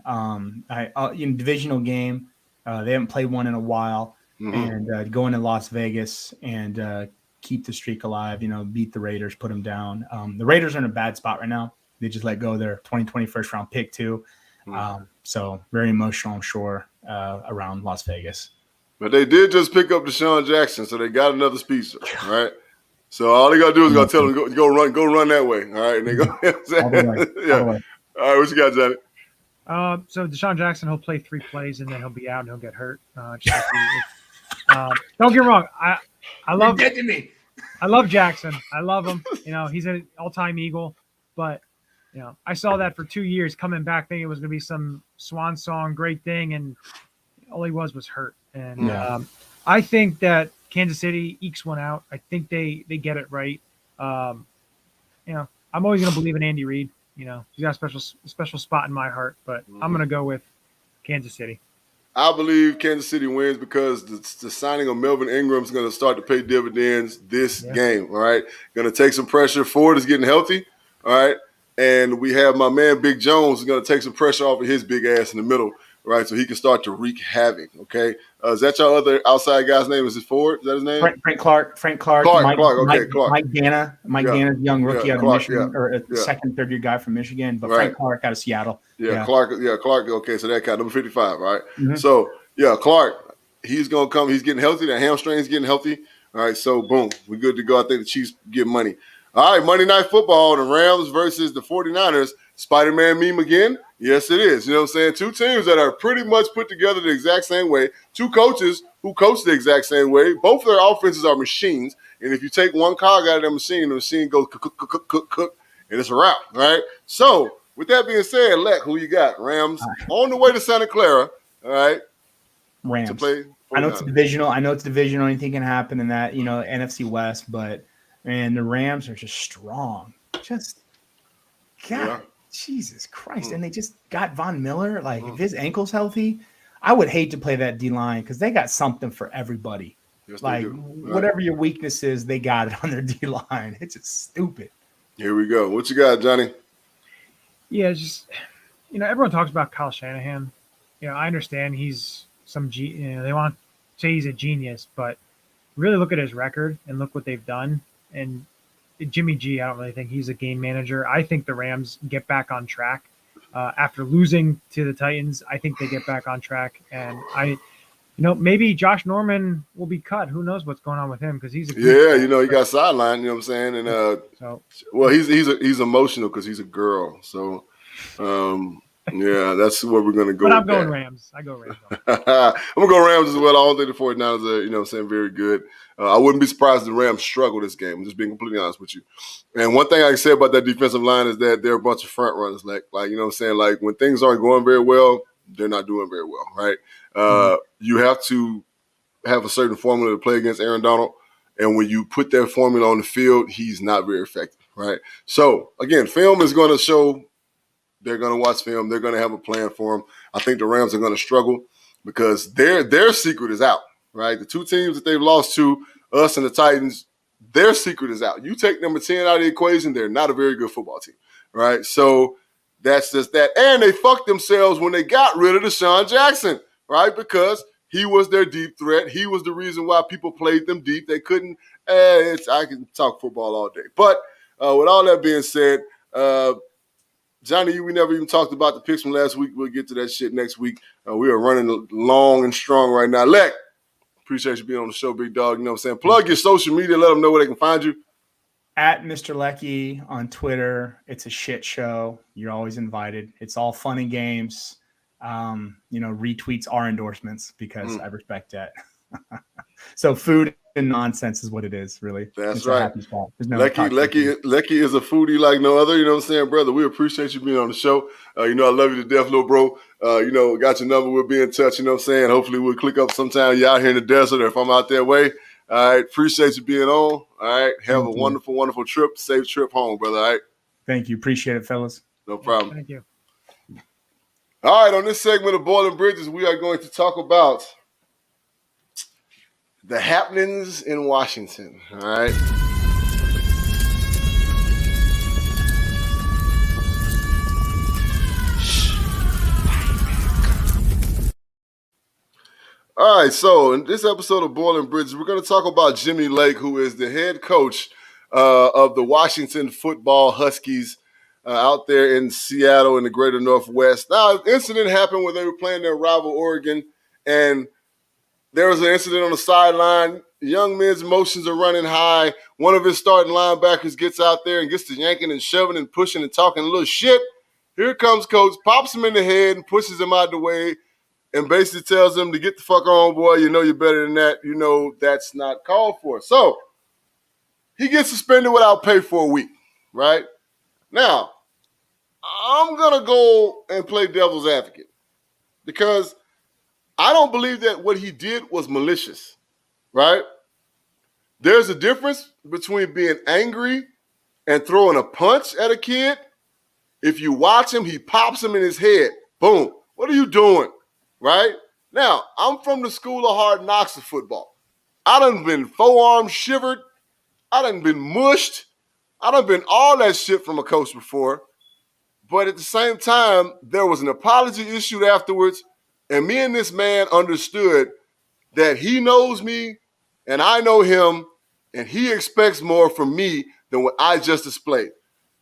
S3: In divisional game, they haven't played one in a while. Mm-hmm. And go into Las Vegas and keep the streak alive, you know, beat the Raiders, put them down. The Raiders are in a bad spot right now. They just let go of their 2020 first-round pick, too. Mm-hmm. So very emotional, I'm sure, around Las Vegas.
S2: But they did just pick up Deshaun Jackson, so they got another speedster, right? So all they got to do is go tell them, go run that way, all right? And they go,
S3: all the way.
S2: Yeah. All right, what you got, Johnny?
S6: So Deshaun Jackson, he'll play 3 plays, and then he'll be out and he'll get hurt. Don't get me wrong. I love Jackson. I love him. You know, he's an all-time Eagle. But, you know, I saw that for 2 years coming back thinking it was going to be some swan song, great thing, and all he was hurt. And I think that Kansas City ekes one out. I think they get it right. You know, I'm always going to believe in Andy Reid. You know, he's got a special spot in my heart. But I'm going to go with Kansas City.
S2: I believe Kansas City wins because the signing of Melvin Ingram is going to start to pay dividends this game, all right? Going to take some pressure. Ford is getting healthy, all right? And we have my man Big Jones is going to take some pressure off of his big ass in the middle, right? So he can start to wreak havoc, okay? Is that your other outside guy's name? Is it Ford? Is that his name?
S3: Frank Clark.
S2: Clark.
S3: Mike Ganna, young rookie out of Michigan, or a second, third-year guy from Michigan, but Frank Clark out of Seattle.
S2: Clark. Okay, so that guy, number 55, right? Mm-hmm. So, Clark, he's going to come. He's getting healthy. That hamstring's getting healthy. All right, so, boom, we're good to go. I think the Chiefs get money. All right, Monday Night Football, the Rams versus the 49ers. Spider-Man meme again? Yes, it is. You know what I'm saying? 2 teams that are pretty much put together the exact same way. 2 coaches who coach the exact same way. Both of their offenses are machines. And if you take one cog out of the machine goes cook, and it's a wrap, right? So, with that being said, Leck, who you got? Rams on the way to Santa Clara, all right?
S3: Rams.
S2: To play 49ers.
S3: I know it's divisional. Anything can happen in that, you know, NFC West. But, man, the Rams are just strong. Jesus Christ. And they just got Von Miller. Like, if his ankle's healthy, I would hate to play that D-line because they got something for everybody.
S2: Yes,
S3: like, whatever your weakness is, they got it on their D-line. It's just stupid.
S2: Here we go. What you got, Johnny?
S6: Yeah, it's just, you know, everyone talks about Kyle Shanahan. You know, I understand he's they want to say he's a genius, but really look at his record and look what they've done. And Jimmy G, I don't really think he's a game manager. I think the Rams get back on track. After losing to the Titans, I think they get back on track. And maybe Josh Norman will be cut. Who knows what's going on with him? Because he's a
S2: he got sidelined. You know what I'm saying? And well, he's emotional because he's a girl. So Yeah, that's where we're going to go.
S6: But I'm
S2: with
S6: going
S2: that.
S6: Rams. I go Rams.
S2: I'm going to go Rams as well. I don't think the 49ers are, you know what I'm saying, very good. I wouldn't be surprised if the Rams struggle this game. I'm just being completely honest with you. And one thing I can say about that defensive line is that they're a bunch of front runners. Like you know what I'm saying? Like, when things aren't going very well, they're not doing very well, right? You have to have a certain formula to play against Aaron Donald. And when you put that formula on the field, he's not very effective, right? So, again, film is going to show. They're going to watch film. They're going to have a plan for him. I think the Rams are going to struggle because their secret is out, right? The two teams that they've lost to, us and the Titans, their secret is out. You take number 10 out of the equation, they're not a very good football team, right? So that's just that. And they fucked themselves when they got rid of Deshaun Jackson, right? Because he was their deep threat. He was the reason why people played them deep. They couldn't I can talk football all day. But with all that being said, Johnny, we never even talked about the picks from last week. We'll get to that shit next week. We are running long and strong right now. Leck, appreciate you being on the show, big dog. You know what I'm saying? Plug your social media. Let them know where they can find you.
S3: At Mr. Leckey on Twitter. It's a shit show. You're always invited. It's all fun and games. Retweets are endorsements because I respect that. So food and nonsense is what it is, really.
S2: That's
S3: it's
S2: right.
S3: A happy spot. No
S2: Leckey is a foodie like no other. You know what I'm saying, brother? We appreciate you being on the show. I love you to death, little bro. Got your number. We'll be in touch. You know what I'm saying? Hopefully we'll click up sometime. You're out here in the desert or if I'm out that way. All right. Appreciate you being on. All right. Have a wonderful, wonderful trip. Safe trip home, brother. All right.
S3: Thank you. Appreciate it, fellas.
S2: No problem.
S6: Thank you.
S2: All right. On this segment of Boiling Bridges, we are going to talk about the happenings in Washington. All right. All right, so in this episode of Boiling Bridges, we're going to talk about Jimmy Lake, who is the head coach of the Washington football Huskies out there in Seattle in the greater Northwest. Now, an incident happened where they were playing their rival Oregon, and there was an incident on the sideline. Young men's emotions are running high. One of his starting linebackers gets out there and gets to yanking and shoving and pushing and talking a little shit. Here comes coach, pops him in the head and pushes him out the way and basically tells him to get the fuck on, boy. You know you're better than that. You know that's not called for. So he gets suspended without pay for a week, right? Now, I'm going to go and play devil's advocate because I don't believe that what he did was malicious, right? There's a difference between being angry and throwing a punch at a kid. If you watch him, he pops him in his head. Boom. What are you doing? Right? Now, I'm from the school of hard knocks of football. I done been forearm shivered. I done been mushed. I done been all that shit from a coach before. But at the same time, there was an apology issued afterwards, and me and this man understood that he knows me and I know him, and he expects more from me than what I just displayed,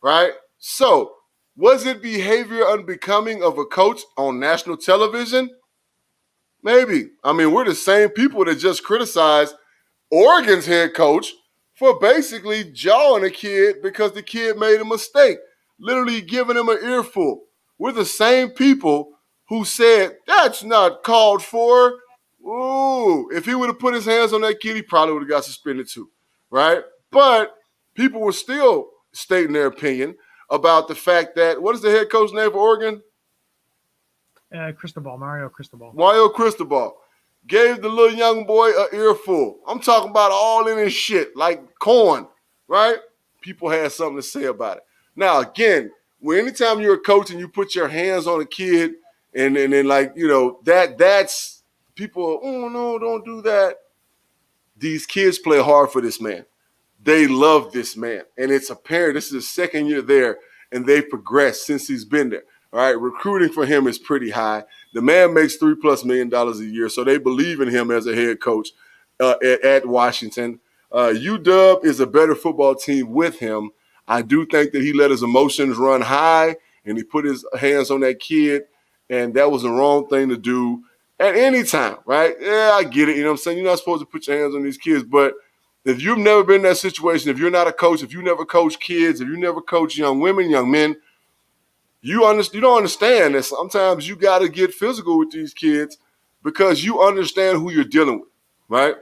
S2: right? So, was it behavior unbecoming of a coach on national television? Maybe. I mean, we're the same people that just criticized Oregon's head coach for basically jawing a kid because the kid made a mistake, literally giving him an earful. We're the same people who said, that's not called for. Ooh, if he would have put his hands on that kid, he probably would have got suspended too, right? But people were still stating their opinion about the fact that, what is the head coach's name for Oregon?
S6: Mario Cristobal.
S2: Mario Cristobal gave the little young boy an earful. I'm talking about all in his shit, like corn, right? People had something to say about it. Now, again, anytime you're a coach and you put your hands on a kid and then like, that's people, oh, no, don't do that. These kids play hard for this man. They love this man. And it's apparent this is his second year there, and they've progressed since he's been there. All right, recruiting for him is pretty high. The man makes $3+ million a year, so they believe in him as a head coach at Washington. UW is a better football team with him. I do think that he let his emotions run high, and he put his hands on that kid, and that was the wrong thing to do at any time, right? Yeah, I get it. You know what I'm saying? You're not supposed to put your hands on these kids, but if you've never been in that situation, if you're not a coach, if you never coach kids, if you never coach young women, young men, you don't understand that sometimes you got to get physical with these kids because you understand who you're dealing with, right?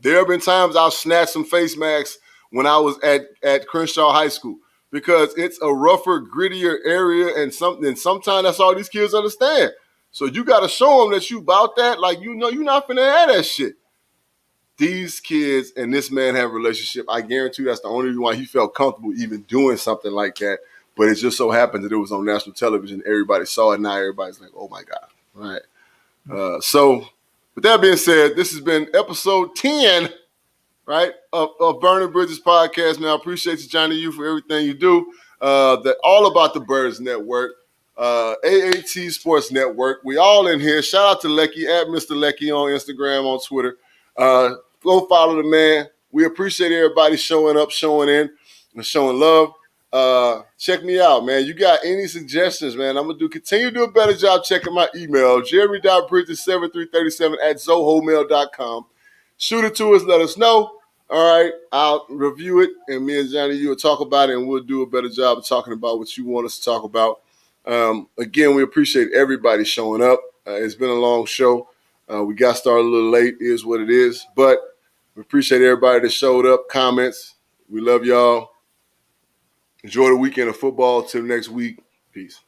S2: There have been times I've snatched some face masks when I was at Crenshaw High School because it's a rougher, grittier area, and sometimes that's all these kids understand. So you got to show them that you about that, like you're not finna have that shit. These kids and this man have a relationship. I guarantee you that's the only reason why he felt comfortable even doing something like that. But it just so happened that it was on national television. Everybody saw it. Now everybody's like, oh, my God. All right. So with that being said, this has been episode 10, right, of Burning Bridges podcast. Man, I appreciate you, Johnny, you for everything you do. All About the Birds Network, AAT Sports Network. We all in here. Shout out to Leckey, at Mr. Leckey on Instagram, on Twitter. Go follow the man. We appreciate everybody showing up, showing in, and showing love. Check me out, man. You got any suggestions, man? I'm going to continue to do a better job checking my email, jeremy.bridges7337@zohomail.com. Shoot it to us. Let us know. All right. I'll review it, and me and Johnny, you will talk about it, and we'll do a better job of talking about what you want us to talk about. Again, we appreciate everybody showing up. It's been a long show. We got started a little late, is what it is. But we appreciate everybody that showed up, comments. We love y'all. Enjoy the weekend of football. Till next week. Peace.